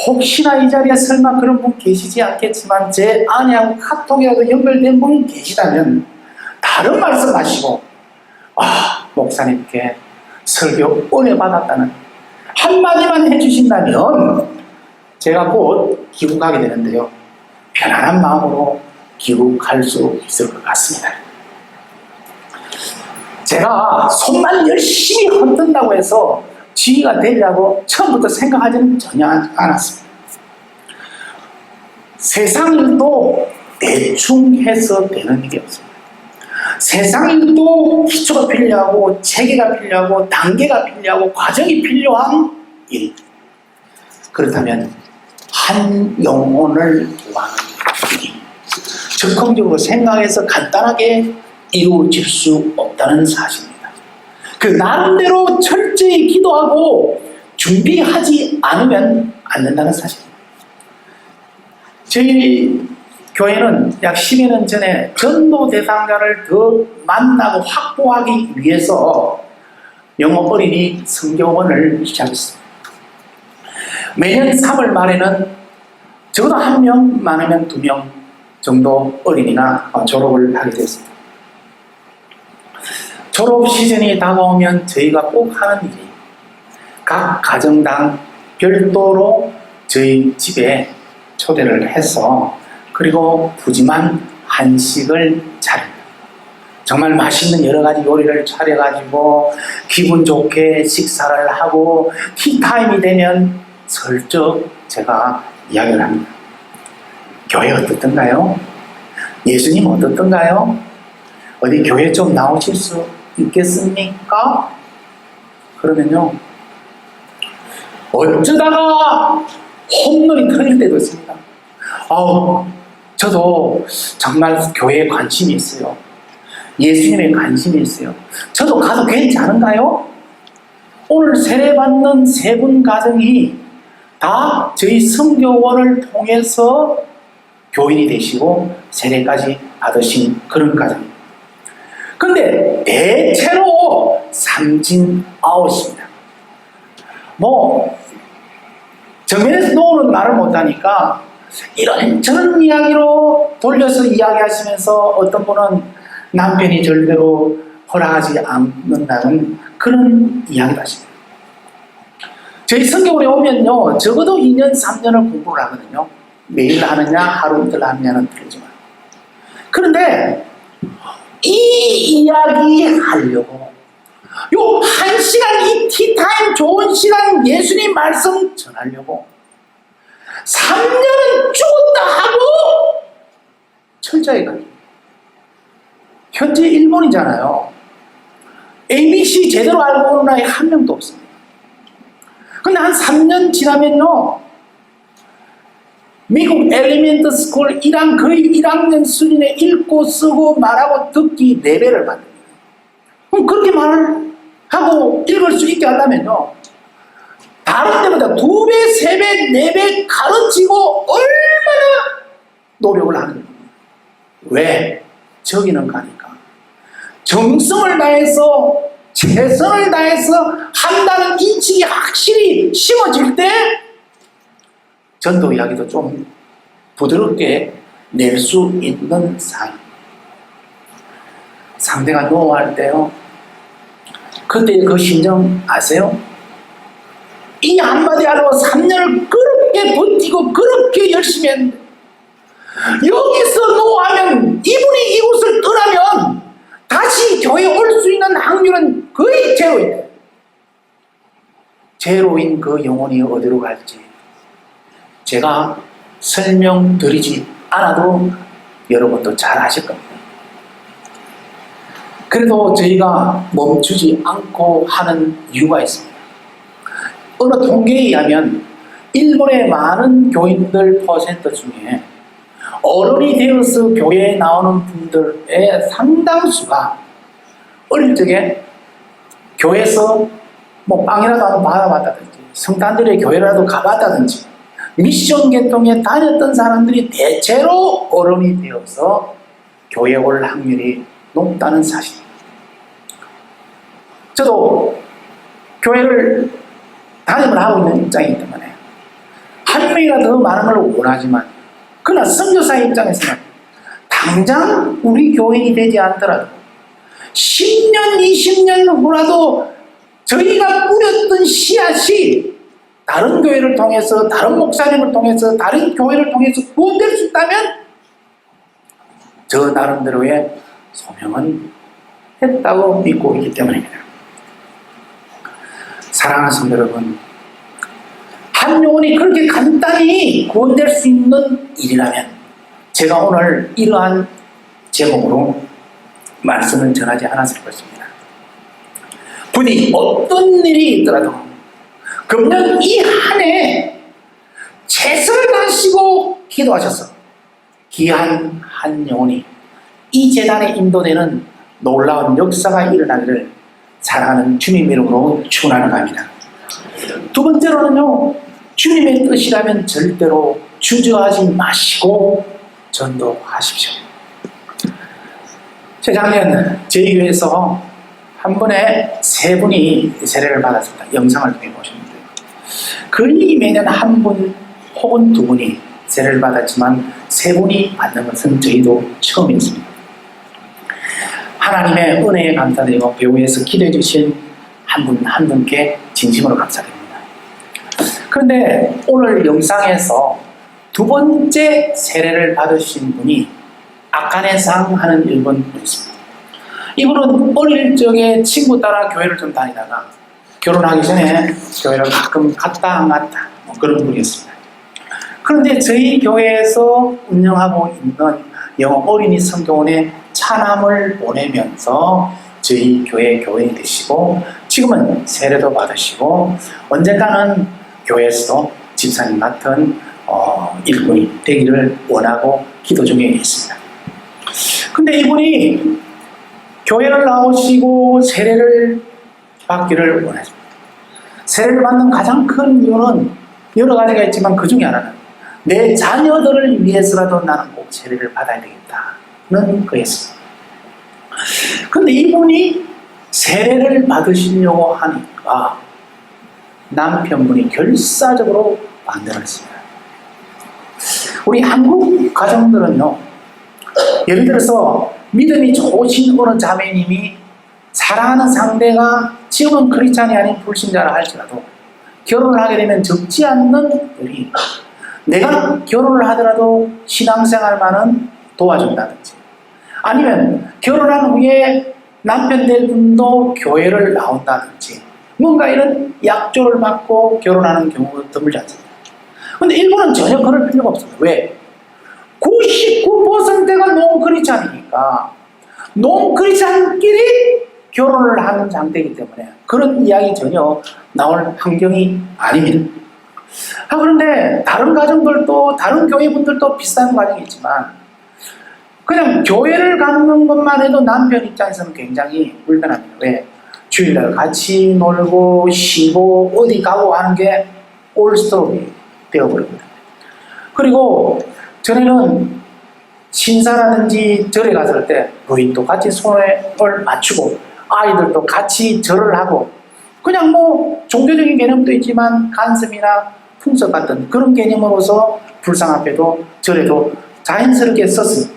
혹시나 이 자리에 설마 그런 분 계시지 않겠지만 제 아내하고 카톡이라도 연결된 분이 계시다면 다른 말씀 하시고, 목사님께 설교 은혜 받았다는 한마디만 해주신다면 제가 곧 귀국하게 되는데요, 편안한 마음으로 귀국할 수 있을 것 같습니다. 제가 손만 열심히 흔든다고 해서 지휘가 되려고 처음부터 생각하지는 전혀 않았습니다. 세상 일도 대충 해서 되는 일이 없습니다. 세상 일도 기초가 필요하고 체계가 필요하고 단계가 필요하고 과정이 필요한 일. 그렇다면 한 영혼을 구하는 일이 적극적으로 생각해서 간단하게 이루어질 수 없다는 사실입니다. 그 나름대로 철저히 기도하고 준비하지 않으면 안 된다는 사실입니다. 저희 교회는 약 10여 년 전에 전도 대상자를 더 만나고 확보하기 위해서 영어 어린이 성교원을 시작했습니다. 매년 3월 말에는 적어도 1명, 많으면 2명 정도 어린이가 졸업을 하게 됐습니다. 졸업 시즌이 다가오면 저희가 꼭 하는 일이 각 가정당 별도로 저희 집에 초대를 해서, 그리고 푸짐한 한식을 차립니다. 정말 맛있는 여러 가지 요리를 차려가지고 기분 좋게 식사를 하고 티타임이 되면 슬쩍 제가 이야기를 합니다. 교회 어떻던가요? 예수님 어떻던가요? 어디 교회 좀 나오실 수 있겠습니까? 그러면요, 어쩌다가 홈런이 터질 때도 있습니다. 저도 정말 교회에 관심이 있어요. 예수님에 관심이 있어요. 저도 가도 괜찮은가요? 오늘 세례받는 세 분 가정이 다 저희 선교원을 통해서 교인이 되시고 세례까지 받으신 그런 가정입니다. 그런데 대체로 삼진아웃입니다. 정면에서 노는 말을 못하니까 이런저런 이야기로 돌려서 이야기하시면서 어떤 분은 남편이 절대로 허락하지 않는다는 그런 이야기를 하십니다. 저희 성경에 오면요, 적어도 2년, 3년을 공부를 하거든요. 매일 하느냐, 하루 이틀 하느냐는 틀리지만. 그런데 이 이야기 하려고 요 1시간 이 티타임 좋은 시간 예수님 말씀 전하려고 3년은 죽었다 하고 철저히 가요. 현재 일본이잖아요. ABC 제대로 알고 오는 아이 한 명도 없습니다. 근데 한 3년 지나면요, 미국 엘리멘트 스쿨 1학 거의 1학년 수준에 읽고 쓰고 말하고 듣기 레벨을 받습니다. 그럼 그렇게 말을 하고 읽을 수 있게 하려면요, 다른 데보다 2배, 3배, 4배 가르치고 얼마나 노력을 하는 겁니다. 왜? 저기는 가니까 정성을 다해서 최선을 다해서 한다는 인식이 확실히 심어질 때 전도 이야기도 좀 부드럽게 낼 수 있는 상대가 노할 때요, 그때 그 심정 아세요? 이 한마디 하려고 3년을 그렇게 버티고 그렇게 열심히 했는데 여기서 노하면 이분이 이곳을 떠나면 다시 교회에 올 수 있는 확률은 거의 제로인데, 제로인 그 영혼이 어디로 갈지 제가 설명드리지 않아도 여러분도 잘 아실 겁니다. 그래도 저희가 멈추지 않고 하는 이유가 있습니다. 어느 통계에 의하면 일본의 많은 교인들 퍼센트 중에 어른이 되어서 교회에 나오는 분들의 상당수가 어릴 적에 교회에서 빵이라도 한번 받아봤다든지 성탄절에 교회라도 가봤다든지 미션 계통에 다녔던 사람들이 대체로 어른이 되어서 교회에 올 확률이 높다는 사실입니다. 저도 교회를 담임을 하고 있는 입장이기 때문에 한 명이라도 더 많은 걸 원하지만, 그러나 선교사의 입장에서는 당장 우리 교인이 되지 않더라도 10년, 20년 후라도 저희가 뿌렸던 씨앗이 다른 교회를 통해서, 다른 목사님을 통해서, 다른 교회를 통해서 구원될 수 있다면 저 나름대로의 소명은 했다고 믿고 있기 때문입니다. 사랑하는 성도 여러분, 한 영혼이 그렇게 간단히 구원될 수 있는 일이라면 제가 오늘 이러한 제목으로 말씀을 전하지 않았을 것입니다. 부디 어떤 일이 있더라도 금년 이 한 해 최선을 다하시고 기도하셔서 귀한 한 영혼이 이 재단에 인도되는 놀라운 역사가 일어나기를 사랑하는 주님 이름으로 축원하는 겁니다. 두 번째로는요, 주님의 뜻이라면 절대로 주저하지 마시고 전도하십시오. 재작년 저희 교회에서 한 번에 3분이 세례를 받았습니다. 영상을 통해 보셨는데 거의 매년 한 분 혹은 2분이 세례를 받았지만 3분이 받는 것은 저희도 처음이었습니다. 하나님의 은혜에 감사드리고 배후에서 기도해 주신 한 분 한 분께 진심으로 감사드립니다. 그런데 오늘 영상에서 2번째 세례를 받으신 분이 아카네상 하는 일본 분이십니다. 이분은 어릴 적에 친구 따라 교회를 좀 다니다가 결혼하기 전에 교회를 가끔 갔다 안 갔다 뭐 그런 분이었습니다. 그런데 저희 교회에서 운영하고 있는 영어 어린이 성교원에 차남을 보내면서 저희 교회 교인이 되시고 지금은 세례도 받으시고 언젠가는 교회에서도 집사님 같은 일꾼이 되기를 원하고 기도 중에 있습니다. 근데 이분이 교회를 나오시고 세례를 받기를 원했습니다. 세례를 받는 가장 큰 이유는 여러 가지가 있지만 그 중에 하나는 내 자녀들을 위해서라도 나는 꼭 세례를 받아야 되겠다는 거였습니다. 근데 이분이 세례를 받으시려고 하니까 남편분이 결사적으로 반대를 했습니다. 우리 한국 가정들은요, 예를 들어서 믿음이 좋으신 어느 자매님이 사랑하는 상대가 지금은 크리스찬이 아닌 불신자라 할지라도 결혼을 하게 되면 적지 않는 일이 내가 결혼을 하더라도 신앙생활만은 도와준다든지 아니면 결혼한 후에 남편 될 분도 교회를 나온다든지 뭔가 이런 약조를 받고 결혼하는 경우가 드물지 않습니다. 그런데 일본은 전혀 그럴 필요가 없습니다. 왜? 99%가 논크리스찬이니까 논크리스찬끼리 결혼을 하는 상태이기 때문에 그런 이야기 전혀 나올 환경이 아닙니다. 그런데 다른 가정들도 다른 교회분들도 비슷한 과정이 있지만 그냥 교회를 가는 것만 해도 남편 입장에서는 굉장히 불편합니다. 왜? 주일날 같이 놀고 쉬고 어디 가고 하는 게 올스톱이 되어버립니다. 그리고 전에는 신사라든지 절에 갔을 때 부인도 같이 손을 맞추고 아이들도 같이 절을 하고 그냥 뭐 종교적인 개념도 있지만 간섭이나 풍습 같은 그런 개념으로서 불상 앞에도 절에도 자연스럽게 썼습니다.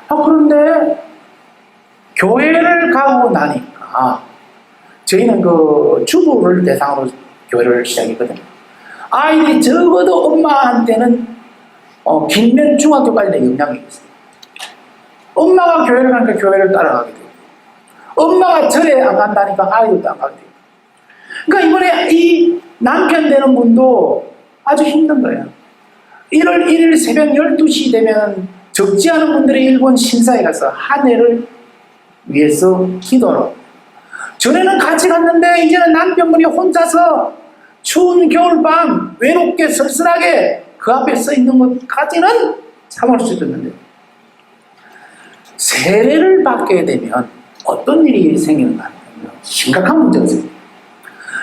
그런데 교회를 가고 나니까 저희는 그 주부를 대상으로 교회를 시작했거든요. 아이들이 적어도 엄마한테는 길면 중학교까지는 영향이 있어요. 엄마가 교회를 가니까 교회를 따라가게 되고 엄마가 절에 안 간다니까 아이들도 안 가게 되고 그러니까 이번에 이 남편 되는 분도 아주 힘든 거예요. 1월 1일 새벽 12시 되면 적지 않은 분들이 일본 신사에 가서 한 해를 위해서 기도를 전에는 같이 갔는데 이제는 남편분이 혼자서 추운 겨울밤 외롭게 쓸쓸하게 그 앞에 서 있는 것까지는 참을 수 있었는데 세례를 받게 되면 어떤 일이 생기는가 하면 심각한 문제가 생깁니다.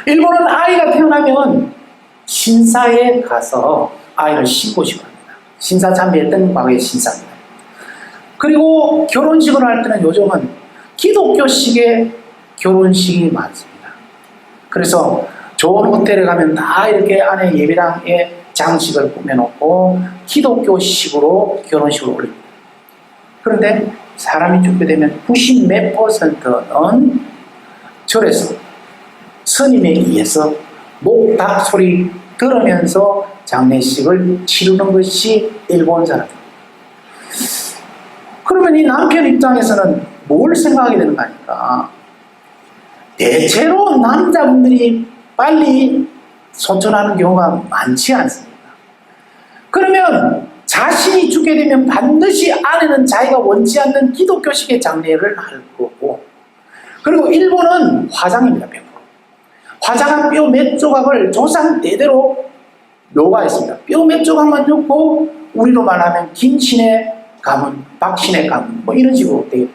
일본은 아이가 태어나면 신사에 가서 아이를 신고식을 합니다. 신사 참배했던 과거의 신사입니다. 그리고 결혼식을 할 때는 요즘은 기독교식의 결혼식이 많습니다. 그래서 좋은 호텔에 가면 다 이렇게 안에 예배당에 장식을 꾸며놓고 기독교식으로 결혼식을 올립니다. 그런데 사람이 죽게 되면 90몇 %는 절에서 스님에 의해서 목탁 소리 들으면서 장례식을 치르는 것이 일본 사람. 그러면 이 남편 입장에서는 뭘 생각하게 되는가 하니까 대체로 남자분들이 빨리 소천하는 경우가 많지 않습니다. 그러면 자신이 죽게 되면 반드시 아내는 자기가 원치 않는 기독교식의 장례를 할 거고 그리고 일본은 화장입니다. 100%. 화장한 뼈 몇 조각을 조상 대대로 묘가 있습니다. 뼈 몇 조각만 넣고 우리로 말하면 김신의 가문, 박신의 가문 뭐 이런 식으로 되게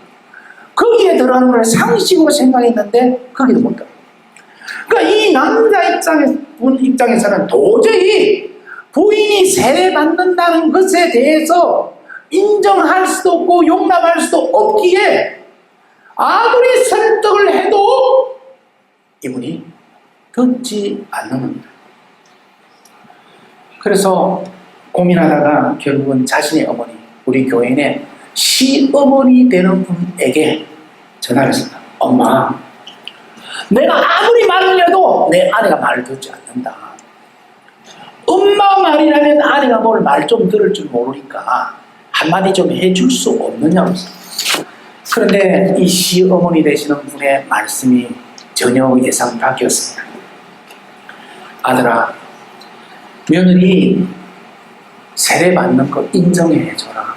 거기에 들어가는 걸 상식으로 생각했는데 거기도 못 들어요. 그러니까 이 남자 입장에서는 도저히 부인이 세례받는다는 것에 대해서 인정할 수도 없고 용납할 수도 없기에 아무리 설득을 해도 이분이 듣지 않는 겁니다. 그래서 고민하다가 결국은 자신의 어머니, 우리 교인의 시어머니 되는 분에게 전화를 했습니다. 엄마, 내가 아무리 말을 해도 내 아내가 말을 듣지 않는다. 엄마 말이라면 아내가 뭘 말 좀 들을 줄 모르니까 한마디 좀 해줄 수 없느냐고. 그런데 이 시어머니 되시는 분의 말씀이 전혀 예상 밖이었습니다. 아들아, 며느리 세례받는 거 인정해줘라.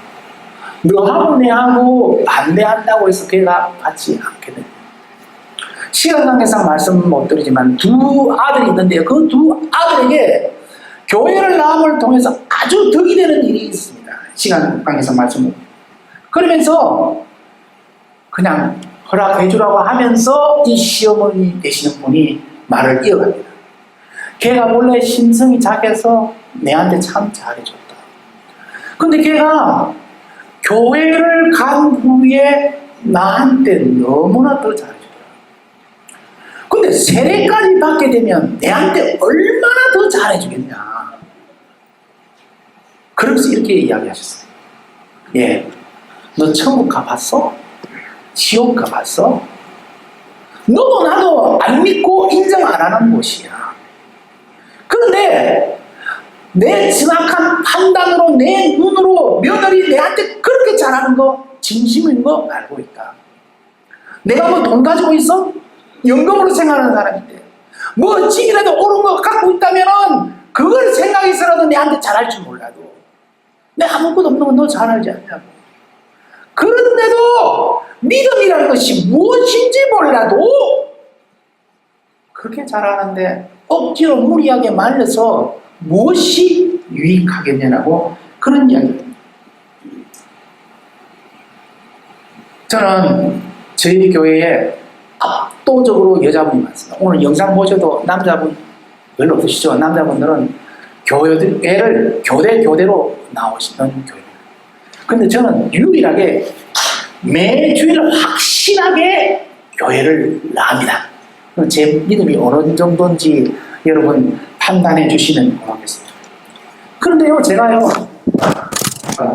너하고 내하고 반대한다고 해서 걔가 받지 않거든. 시간 관계상 말씀 못 드리지만 두 아들이 있는데 그 두 아들에게 교회를 나옴을 통해서 아주 덕이 되는 일이 있습니다. 시간 관계상 말씀 못. 그러면서 그냥 허락해 주라고 하면서 이 시어머니 되시는 분이 말을 이어갑니다. 걔가 원래 심성이 작아서 내한테 참 잘해줬다. 근데 걔가 교회를 간 후에 나한테 너무나 더 잘해주더라. 근데 세례까지 받게 되면 내한테 얼마나 더 잘해주겠냐. 그러면서 이렇게 이야기하셨어요. 예, 너 천국 가봤어? 지옥 가봤어? 너도 나도 안 믿고 인정 안 하는 곳이야. 그런데 내 정확한 판단으로 내 눈으로 며느리 내한테 그렇게 잘하는 거 진심인 거 알고 있다. 내가 뭐 돈 가지고 있어? 연금으로 생각하는 사람인데 뭐 지금이라도 옳은 거 갖고 있다면은 그걸 생각해서라도 내한테 잘할 줄 몰라도 내 아무것도 없는 건 너 잘 알지 않냐고. 그런데도 믿음이라는 것이 무엇인지 몰라도 그렇게 잘하는데 억지로 무리하게 말려서 무엇이 유익하겠냐고 그런 이야기입니다. 저는 저희 교회에 압도적으로 여자분이 많습니다. 오늘 영상 보셔도 남자분 별로 없으시죠? 남자분들은 교대로 나오시는 교회입니다. 근데 저는 유일하게 매주일 확실하게 교회를 나갑니다. 제 믿음이 어느 정도인지 여러분 판단해 주시면 고맙겠습니다. 그런데요, 제가요,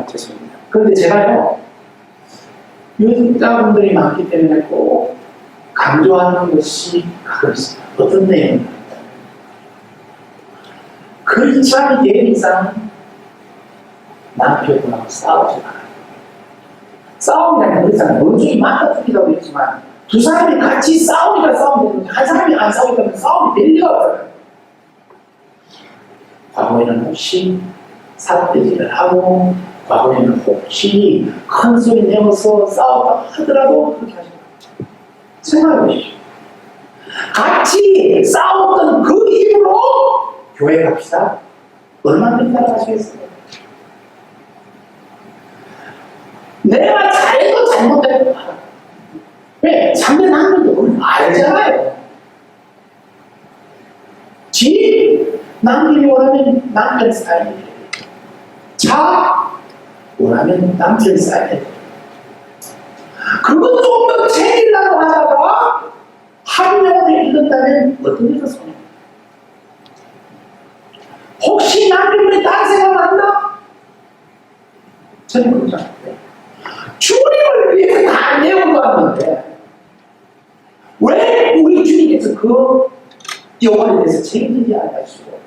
죄송합니다. 그런데 제가요, 여자분들이 많기 때문에 꼭 강조하는 것이 가끔 있습니다. 어떤 내용입니다. 크리스찬이 된 이상 남편하고 싸우지 말아요. 싸움이라는 거 있잖아요. 원중이 맞다 틀리다고 했지만 두 사람이 같이 싸우니까 싸우면 되는데 한 사람이 안 싸우니까 싸움이 될 리가 없어요. 과거에는 혹시 삿대질을 하고 과거에는 혹시 큰 소리 내면서 싸웠다 하더라도 그렇게 하지 마세요. 생각해 보십시오. 같이 싸웠던 그 힘으로 교회 갑시다. 얼마나 따라가시겠어요? 내가 잘해도 잘못해도 왜? 상대 남편도 우리 알잖아요. 집 남편이 원하면 남편 스타일, 차 원하면 남편 스타일. 그것 좀 더 챙기려고 하다가 한 명을 잃는다면 어떤 일이 손해? 혹시 남편이 다른 생각 난다? 저는 그렇지 않아요. 주님을 위해서 다 내어놓았는데 왜 우리 주님께서 그 영혼에 대해서 책임지지 않으시고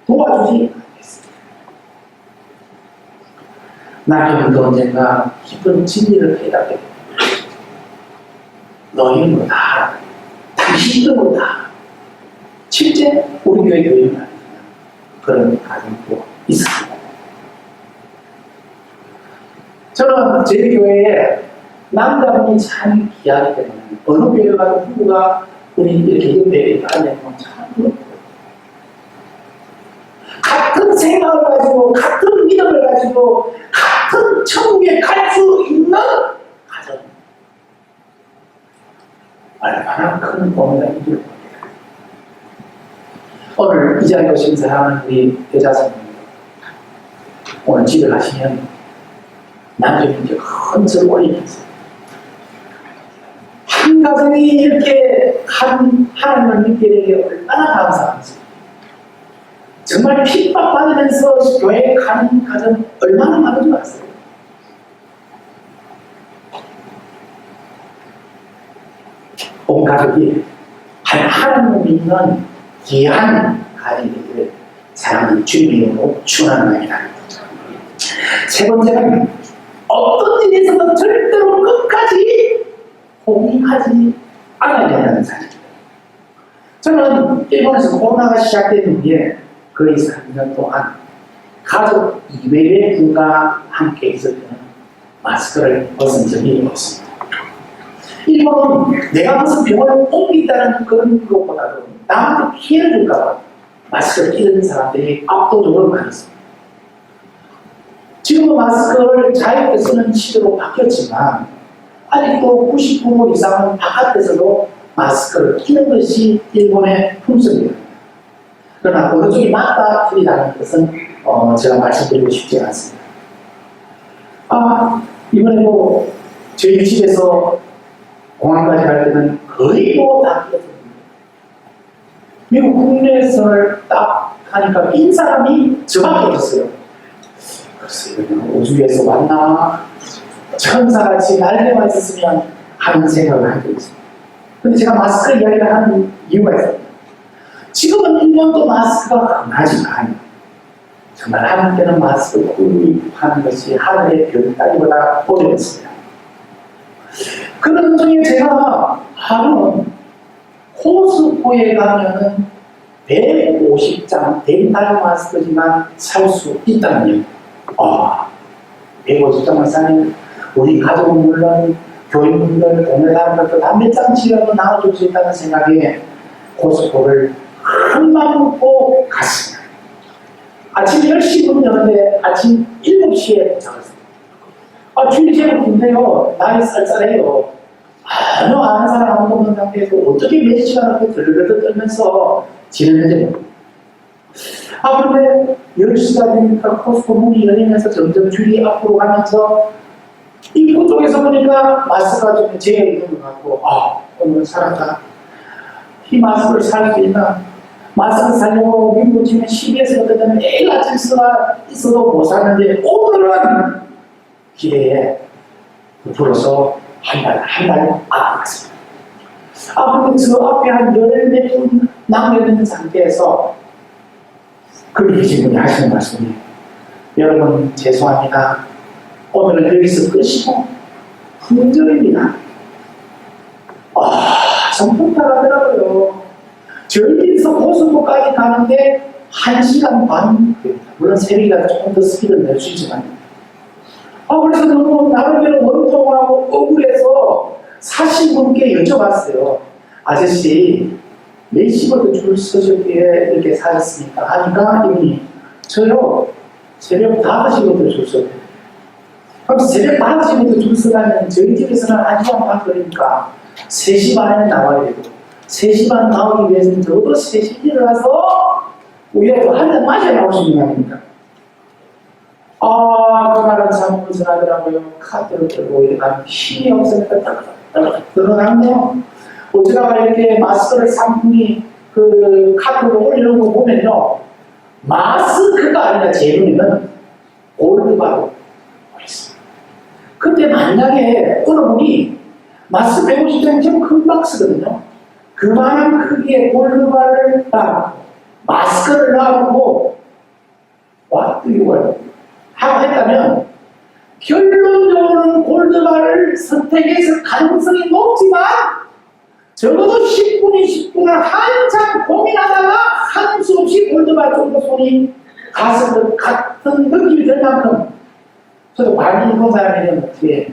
도와주지 않겠습니까? 남편도 언젠가 깊은 진리를 깨닫게 됩니다. 너희는 뭐다, 당신도 뭐다. 실제 우리 교회는 아니지만 그런 가정도 있습니다. 저는 제 교회에 남자분이 참 귀하기 때문에 어느 교회 가도 부부가 우리 이렇게 옆에 앉아있으면 참 부럽고요. 같은 생각을 가지고 같은 믿음을 가지고 같은 천국에 갈 수 있는 가정, 얼마나 큰 범위가 있을 겁니다. 오늘 이 자리에 오신 사랑하는 우리 여자분들, 오늘 집에 가시면 남편이 이제 큰 절을 올리면서 한 가정이 이렇게 하나님을 믿게 되게 얼마나 감사한지, 정말 핍박받으면서 교회에 가는 가정 얼마나 많은 줄 아세요? 온 가족이 하나님을 믿는 귀한 가정들을 사랑하는 주님의 이름으로 축원합니다. 세 번째는 어떤 일에서도 절대로 끝까지 포기하지 않아야 된다는 사실입니다. 저는 일본에서 코로나가 시작된 후에 거의 3년 동안 가족 이외의 분과 함께 있을 때는 마스크를 벗은 적이 없습니다. 일본은 내가 무슨 병을 옮긴다는 그런 것보다도 남한테 피해를 줄까봐 마스크를 끼는 사람들이 압도적으로 많이 있습니다. 지금은 마스크를 자유롭게 쓰는 시대로 바뀌었지만 아직도 90% 이상은 바깥에서도 마스크를 끼는 것이 일본의 풍습입니다. 그러나 어느 쪽이 맞다 틀리다는 것은 제가 말씀드리고 싶지 않습니다. 이번에도 저희 집에서 공항까지 갈 때는 거의 다 끼었습니다. 미국 국내선을 딱 하니까 낀 사람이 저밖에 없었어요. 글쎄요, 우주에서 왔나? 천사같이 날개만 있었으면 하는 생각을 하고 있습니다. 근데 제가 마스크 이야기를 하는 이유가 있습니다. 지금은 일본도 마스크가 흔하지만 정말 한때는 마스크 구입하는 것이 하늘의 별 따기보다 어려웠습니다. 그런 중에 제가 하루는 코스코에 가면은 150장 덴탈 마스크지만 살 수 있다는 거. 150장을 사면 우리 가족은 물론 교인분들, 동네 사람들도 다 몇 장씩이라도 나눠줄 수 있다는 생각에 코스코를 큰맘 먹고 갔습니다. 아침 10시 문 여는데 아침 7시에 도착했습니다. 주인 제가 근데요, 나이 쌀쌀해요. 전혀 아는 사람 아무도 없는 상태에서 어떻게 몇 시간을 들르르 떨면서 지내는지 모릅니다. 그런데 10시가 되니까 코스코 문이 열리면서 점점 줄이 앞으로 가면서 입구 쪽에서 보니까 마스크가 좀 재어 있는 것 같고, 오늘 살았다. 이 마스크를 살 수 있나? 마스크 살려고 미국 지금 CBS 같은 데는 매일 아침 수가 있어도 못 사는데 오늘은 기대에 불어서 한 달 앞으로 갔습니다. 그런데 저 앞에 한 10몇 분 남겨있는 상태에서 그 계신분이 하시는 말씀이, 여러분 죄송합니다. 오늘은 여기서 끝이고 품절입니다. 참 폭발하더라고요. 저희들에서 고속도로까지 가는데 1시간 반 걸립니다. 물론 새벽이라 조금 더 스피드를 낼 수 있지만 그래서 너무 나름대로 원통을 하고 억울해서 사신 분께 여쭤봤어요. 아저씨 몇 시부터 줄 서셨기에 이렇게 사셨습니까? 하니까 이분이 저요 새벽 5시부터 줄 서요. 그럼 새벽 5시부터 줄 서가면 저희 집에서는 1시간 반 걸리니까 3시 반에 나와야 되고 3시 반 나오기 위해서는 적어도 3시 일어나서 우유에 한잔 마셔야 나오시는 거 아닙니까? 그 말은 참 무슨하더라고요. 카드를 들고 이렇게 힘이 없으니까 딱 들어갔네요. 어쩌다가 이렇게 마스크를 상품이 그 카드로 올리는 거 보면요, 마스크가 아니라 재료는 골드바로 있습니다. 근데 만약에 어느 분이 마스크 150장이 좀 큰 박스거든요. 그만한 크기의 골드바를 딱 마스크를 놔두고 하고 했다면 결론적으로는 골드바를 선택해서 가능성이 높지만 적어도 10분을 한참 고민하다가 한수 없이 골드바 쪽으로 손이 갔을 것 같은 느낌이 들 만큼 저도 많이 있는 사람이면 어떻게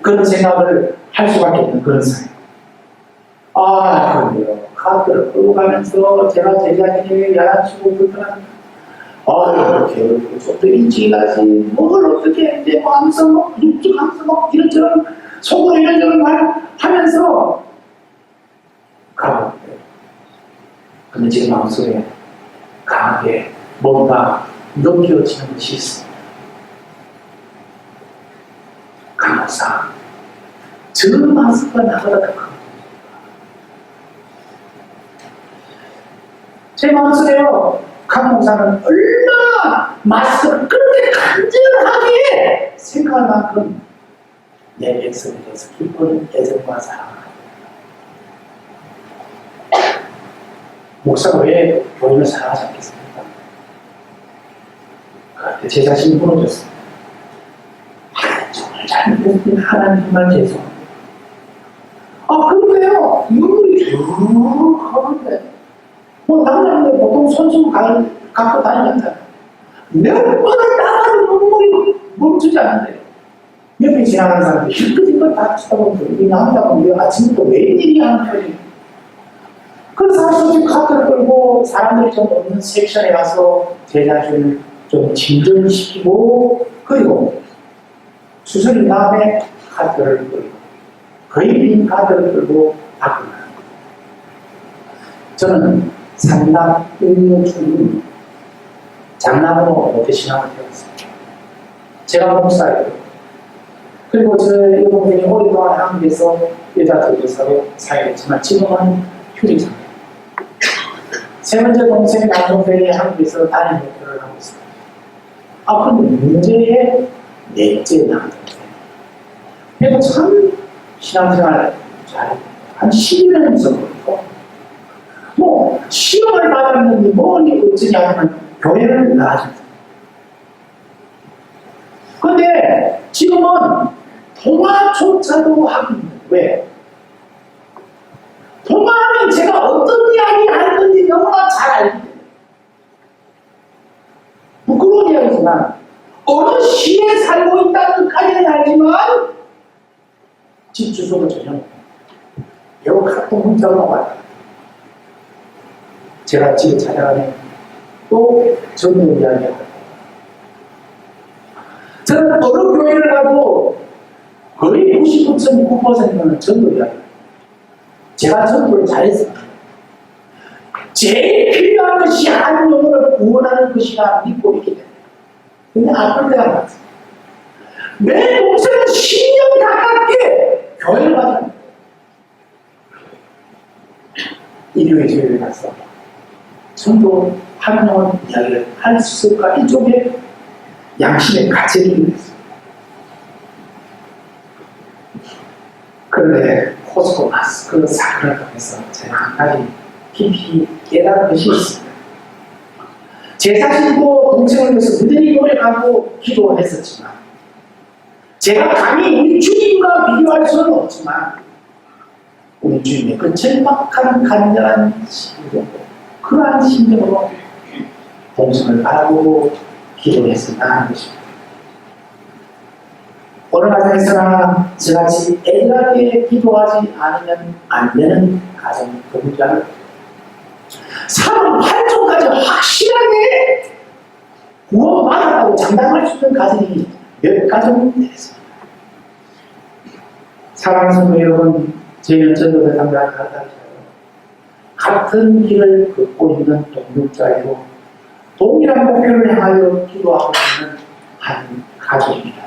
그런 생각을 할 수밖에 없는 그런 상황. 그런데요. 카드를 끌고 가면서 제가 제 자신에게 야단치고 불편한 이렇게 좀 더 일찍 가지 뭘 어떻게 했는데 항상 육즙 항상 이런저런 속으로 이런저런 말 하면서 가봤는데 근데 제 마음속에 강하게 뭔가 느껴지는 것이 있습니다. 간호사 저 마스크가 나보다 더 큽니다. 제 마음속에요, 간호사는 얼마나 마스크를 그렇게 간절하게 생각할 만큼 내 백성에 대해서 기쁜 애정과 사랑을 합니다. 목사가 왜 교인을 사랑하지 않겠습니까? 그때 제 자신이 무너졌습니다. 정말 잘못했습니다. 하나님 정말 죄송합니다. 그런데요, 눈물이 쭉 하는데 뭐 남자인데 보통 손수 갖고 다니는데 몇 번을 나가도 눈물이 멈추지 않는데 옆에 지나가는 사람들이 힐끗힐끗 다 쳐다보고 이 남자가 왜 아침부터 웬일이야 하는 표정이. 그래서 솔직히 카드를 끌고 사람들이 좀 없는 섹션에 가서 제 자신을 좀 진정시키고 그리고 수술인 다음에 카드를 끌고 거의 빈 카드를 끌고 바꾼다. 저는 상담 의료 중인 장남으로 모태 신앙을 배웠습니다. 제가 목사예요. 그리고 저희 여동생이 오랫동안 한국에서 여자들 교사로 사역했지만 지금은 휴직자입니다. 세 번째 동생, 남동생이 한국에서 단임 목표를 하고 있습니다. 그런데 문제의 넷째 남동생. 그래도 참 신앙생활 한 11년 있었거든요. 뭐 시험을 받았는데 뭐니 어쩌냐 하면 교회를 나왔습니다. 근데 지금은 통화조차도 하고 있는 거예요. 왜? 통화하면 제가 어떤 이야기 할 건지 너무나 잘 알기 때문에. 부끄러운 이야기지만 어느 시에 살고 있다는 것까지는 알지만 집 주소도 전혀 모릅니다. 여기 카톡 문자가 와요. 제가 집에 찾아가면 또 전도 이야기하고 저는 어느 교회를 가도 거의 99.9%는 전도 이야기합니다. 제가 전도를 잘했습니다. 제일 필요한 것이 한 영혼을 구원하는 것이라 믿고 있기 때문에. 근데 아플 때가 많습니다. 내 동생은 10년 가깝게 교회를 가잖아요. 일요일 교회를 가서 전도 한 영혼 이야기를 할 수 있을까? 이쪽에 양심의 가책이 있습니다. 그런데 코스코 마스크 사건을 통해서 제가 한 가지 깊이 깨달은 것이 있습니다. 제 자신도 동생을 위해서 무대히 노력하고 기도했었지만 제가 감히 우리 주님과 비교할 수는 없지만 우리 주님의 그 절박한 간절한 심정, 그러한 심정으로 동생을 바라보고 기도했었다 하는 것입니다. 어느 가정에서나 저같이 애절하게 기도하지 않으면 안 되는 가정이 누군지 알아요? 38조까지 확실하게 구원받았다고 장담할 수 있는 가정이 몇 가정은 되겠습니다. 사랑하는 성도 여러분, 저희는 전도대 당장 같은 길을 걷고 있는 동력자이고 동일한 목표를 향하여 기도하고 있는 한 가족입니다.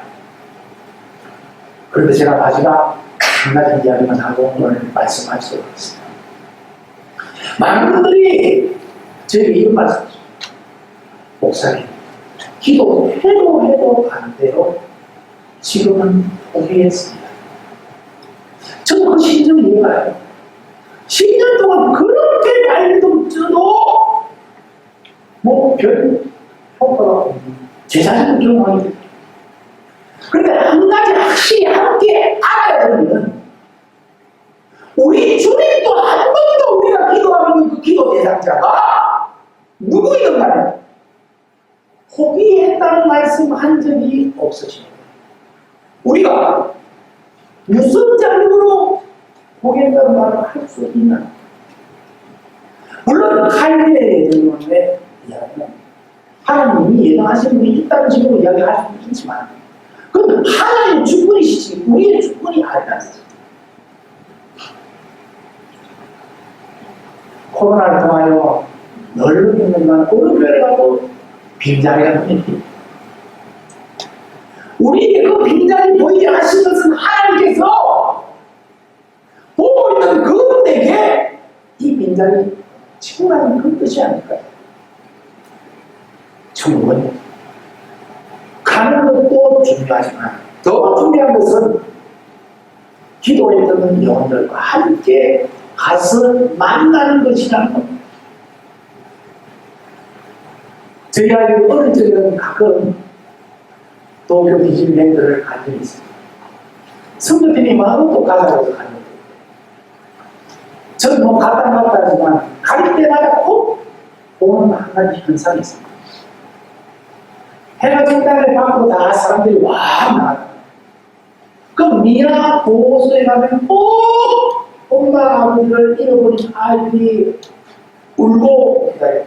그런데 제가 마지막 한 가지 이야기만 하고 오늘 말씀할 수 있습니다. 많은 분들이 저에게 이런 말씀이죠. 목사님, 기도해도 안 돼요. 지금은 포기했습니다. 저는 그 심정이 이해가 가요. 10년 동안 그렇게 발도 쪄도 뭐 별 효과가 없는 제 자신을 경험하게 됩니다. 그런데 한 가지 확실히 함께 알아야 되는 것은 우리 주님도 한 번도 우리가 기도하고 있는 그 기도 대상자가 누구이든 간에 포기했다는 말씀 한 적이 없으십니다. 우리가 무슨 자료로 포기했다는 말을 할 수 있나? 물론 칼빈의 예정론의 이야기는 하나님이 예정하신 분이 있다는 식으로 이야기할 수 있지만 그건 하나님의 주권이시지 우리의 주권이 아니라는 거죠. 코로나를 통하여 널리 있는 건 어느 교회를 가도 빈자리가 보입니다. 우리에게 그 빈자리 보이게 하신 것은 하나님께서 보고 있는 그분에게 이 빈자리 채우라는 그 뜻이 아닐까요? 천국은 가는 것도 중요하지만 더 중요한 것은 기도했던 영혼들과 함께 가서 만나는 것이라는 겁니다. 저희 아이들 어릴 적에는 가끔 도쿄 디즈니랜드를 간 적이 있습니다. 성도팀이 마음도 가자고 가는 거예요. 저는 뭐 갔다 갔다 하지만 갈 때마다 꼭 보는 한 가지 현상이 있습니다. 해가 진단을 받고 다 사람들이 와 나가. 그럼 미나 보호소에 가면 꼭 엄마 아버지를 잃어버린 아이들이 울고 기다려요.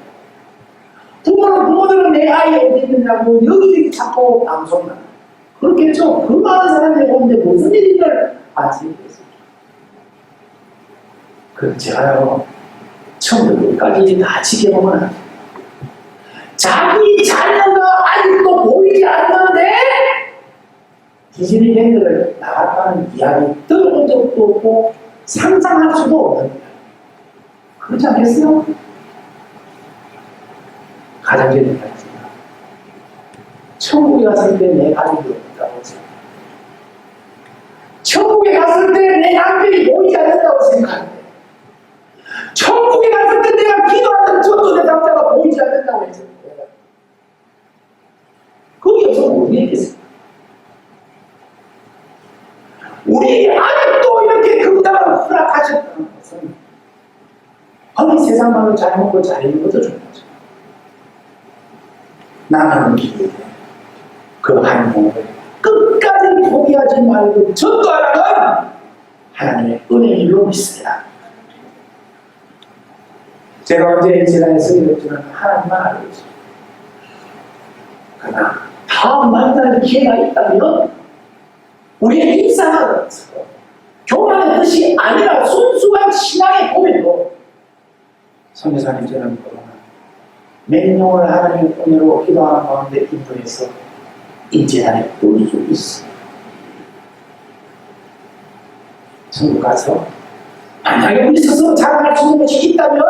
부모들은 내 아이 어디 있느냐고 여기저기 자꾸 방송을 그렇겠죠. 그 많은 사람들이 오는데 무슨 일인지를 알수 있겠어요. 그래서 제가요 처음부터 끝까지 다 지켜보면 자기 자녀가 아직도 보이지 않는데 디즈니 랜드를 나갔다는 이야기 들어본 적도 없고 상상할 수도 없는 거예요. 그렇지 않겠어요? 가정적인 말입니다. 천국에 갔을 때 내 가족이 없다고 생각합니다. 천국에 갔을 때 내 남편이 보이지 않는다고 생각합니다. 천국에 갔을 때 내가 기도하는 전도대 남자가 보이지 않는다고 했습니다. 거기 없으면 어디 있겠습니까? 우리에게 아직도 이렇게 금강을 허락하셨다는 것은 거기 세상만을 잘 먹고 잘 있는 것도 좋은 거죠. 나는 기도해. 그 한몸을 끝까지 포기하지 말고 전도하라는 하나님의 은혜의 일로 믿습니다. 제가 언제 이 세상에 서기를 주는 하나님만 알고 있습니다. 그러나 다음 만날 기회가 있다면 우리의 입상을 교만의 뜻이 아니라 순수한 신앙의 고백으로 선교사님 저는 몇 명을 하나님의 은혜로 기도하는 가운데 인도해서 인재단에 올 수 있습니다. 천국 가서 만약에 우리 스스로 자랑할 수 있는 것이 있다면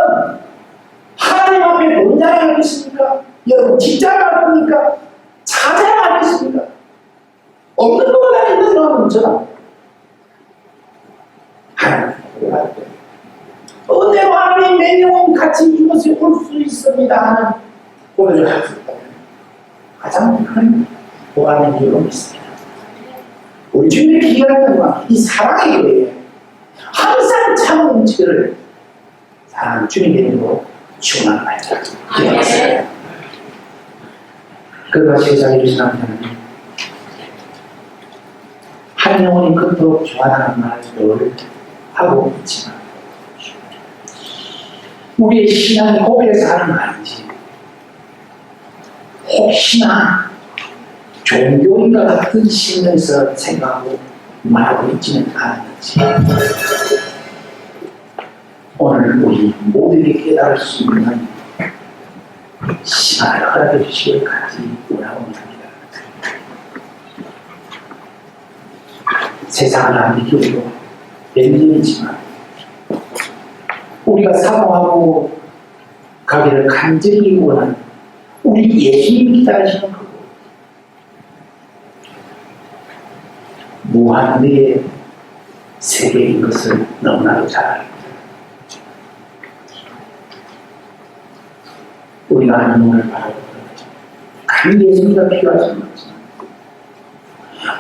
하나님 앞에 뭔 자랑하겠습니까? 여러분 직장을 합니까? 자자하겠습니까? 없는 것보다 있는 것은 저는 하나님 앞에 은혜로 하나님 몇 명은 같이 이곳에 올 수 있습니다 하는 고백을 할 수 있다면 가장 큰 보람의 이유로 믿습니다. 우리 주님의 기간을 동안 이 사랑의 교회에 항상 참은 음식을 사랑하는 주님의 이름으로 축원합니다. 기도하겠습니다. 그가 세상에 주신 하나님 한 영혼이 그토록 좋아하는 말을 하고 있지만 우리의 신앙이 고백에서 하는 말인지 혹시나 종교인과 같은 신에서 생각하고 말하고 있지는 않았는지 오늘 우리 모두에게 깨달을 수 있는 시간을 허락해 주시길 간절히 원합니다. 세상을 안 믿기도 맹렬이지만 우리가 사모하고 가기를 간절히 원하는 우리 예수님이 기다리시는 그곳 무한대의 세계인 것을 너무나도 잘 압니다. 우리가 하나님을 바라보고 간 예수님이 필요하신 것이지만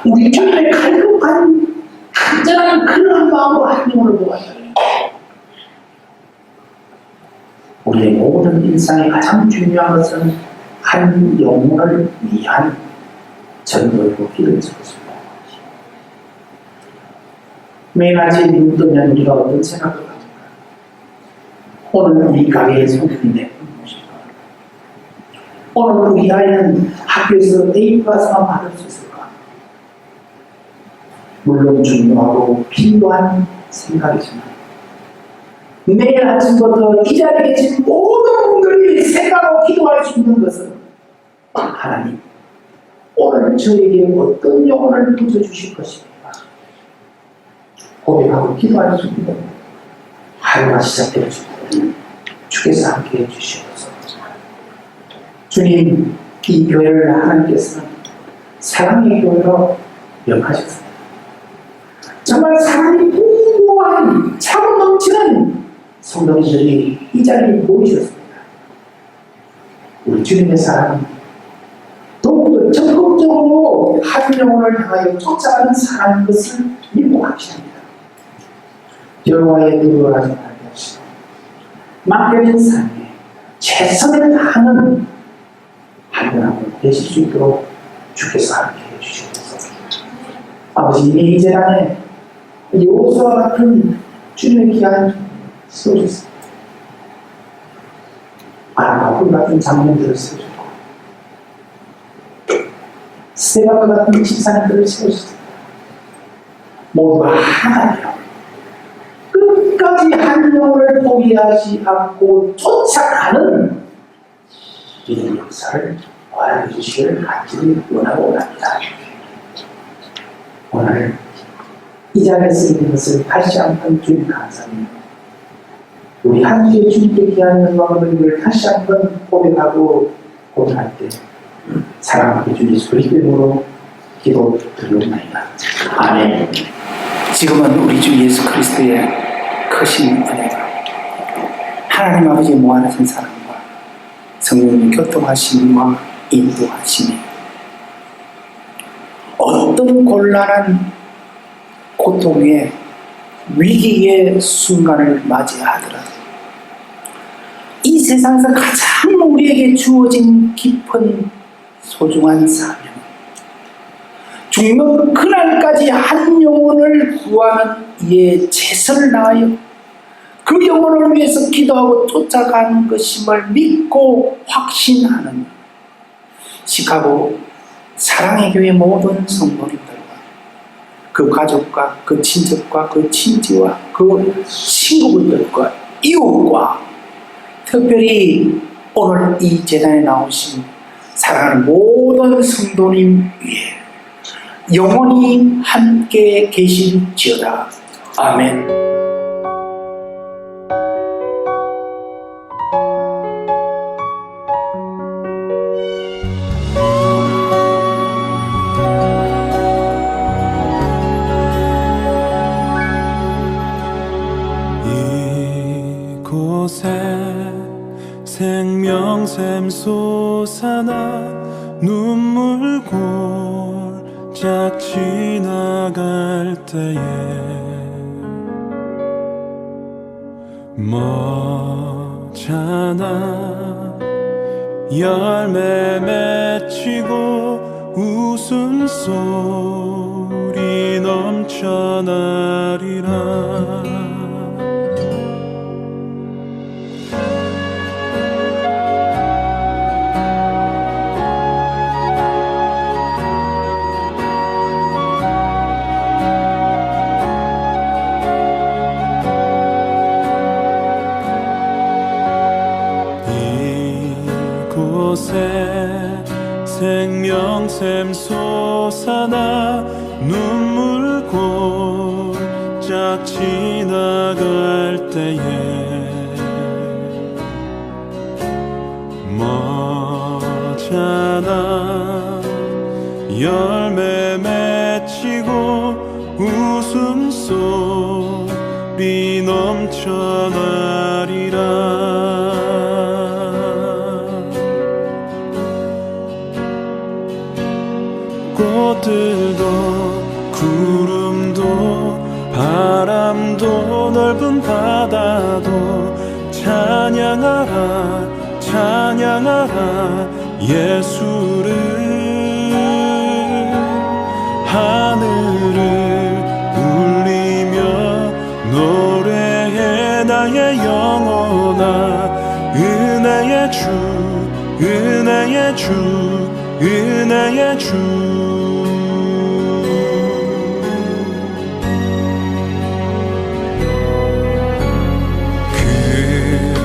우리 주님의 갈급한 간절한 그런 마음으로 하나님을 보았어요. 우리의 모든 일상의 가장 중요한 것은 한 영혼을 위한 전도이고 기도의 것입니다. 매일 아침 눈 뜨면 우리가 어떤 생각을 가질까? 오늘 우리 가게의 손님이 내 무엇일까? 오늘 우리 아이는 학교에서 A 플러스만 받을 수 있을까? 물론 중요하고 필요한 생각이지만 매일 아침부터 이 자리에 계신 모든 분들이 생각하고 기도할 수 있는 것은 하나님 오늘 저에게 어떤 영혼을 붙여주실 것입니까? 고백하고 기도할 수 있는 하루가 시작될 수 있는 주께서 함께해 주시옵소서. 주님, 이 교회를 하나님께서는 사랑의 교회로 역하셨습니다. 정말 사랑이 풍부한 차고 넘치는 성도님들이 이 자리에 모이셨습니다. 우리 주님의 사랑은 더욱더 적극적으로 한 영혼을 향하여 쫓아가는 사랑인 것을 믿고 확신합니다. 여호와의 뜻을 하지 말게 하시고 맡겨진 삶에 최선을 다하는 한 분 한 분 되실 수 있도록 주께서 함께 해주시옵소서. 아버지, 이 재단에 여호수아와 같은 주님의 귀한 세워주세요. 아나바풀 같은 장면들을 세워주고 스테반과 같은 집사님들을 세워주세요. 모두가 하나 되어 끝까지 한 영혼을 포기하지 않고 쫓아가는 이런 역사를 허락해 주시기를 간절히 원합니다. 오늘 이 자리에서 있는 것을 다시 한번 주님 감사합니다. 우리 한 주의 주님께 귀한 영광을 드리기를 다시 한번 고백하고 고백할 때 사랑하게 주님 예수 그리스도의 이름으로 기도 드리옵나이다. 아멘. 지금은 우리 주 예수 그리스도의 크신 은혜가 하나님 아버지의 무한하신 사랑과 성령의 교통하심과 인도하심이 어떤 곤란한 고통의 위기의 순간을 맞이하더라도 이 세상에서 가장 우리에게 주어진 깊은 소중한 사명, 죽는 그날까지 한 영혼을 구하는 이의 최선을 다하여 그 영혼을 위해서 기도하고 쫓아가는 것임을 믿고 확신하는 시카고 사랑의 교회 모든 성도님들과 그 가족과 그 친척과 그 친지와 그 친구분들과 이웃과 특별히 오늘 이 재단에 나오신 사랑하는 모든 성도님 위에 영원히 함께 계실지어다. 아멘. 이곳에 생명샘 솟아나 눈물 골짝 지나갈 때에 머잖아 열매 맺히고 웃음소리 넘쳐나리라. 이곳에 생명샘 솟아나 눈물 골짝 지나갈 때에 머잖아 열매 맺히고 웃음소리 넘쳐나리라. 꽃들도 구름도 바람도 넓은 바다도 찬양하라 찬양하라 예수를. 하늘을 울리며 노래해 나의 영혼아. 은혜의 주 은혜의 주 은혜의 주.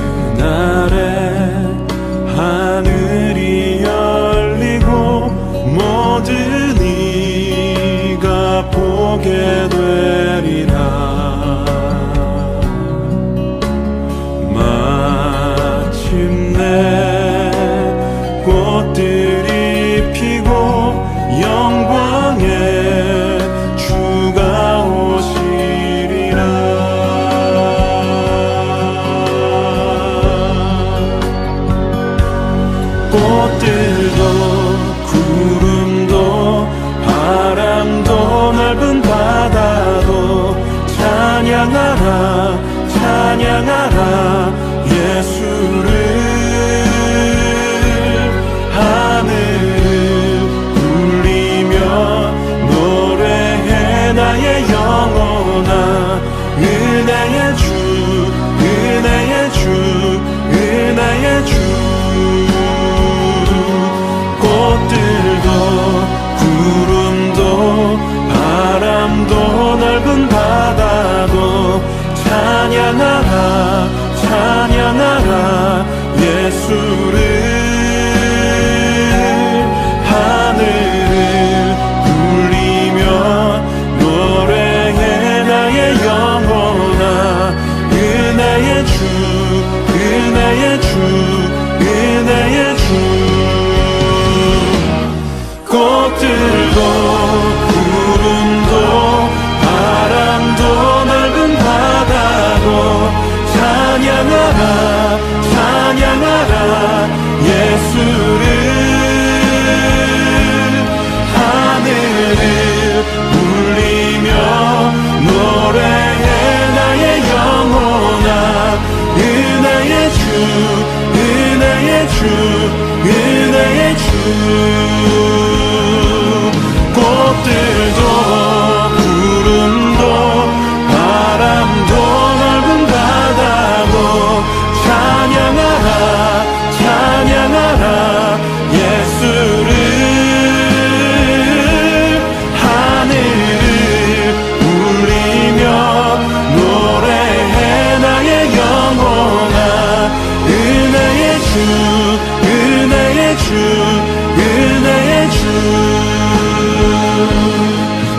그날에 하늘이 열리고 모든 이가 보게 되리라. 마침내 꽃들이 피고 영광의 주가 오시리라. 꽃들도 구름도 바람도 넓은 바다도 찬양하라 찬양하라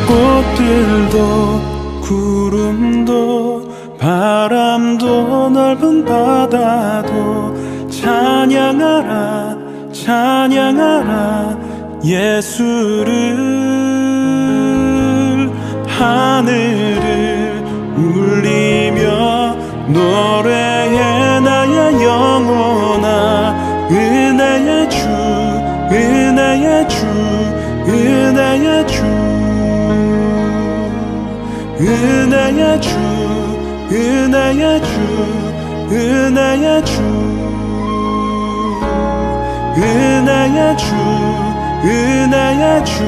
꽃들도 구름도 바람도 넓은 바다도 찬양하라 찬양하라 예수를 하늘을 울리며 노래해 나의 영혼아 은혜의 주 은혜의 주 은혜의 주 은혜의 주 은혜의 주 은혜의 주 은혜의 주 은혜의 주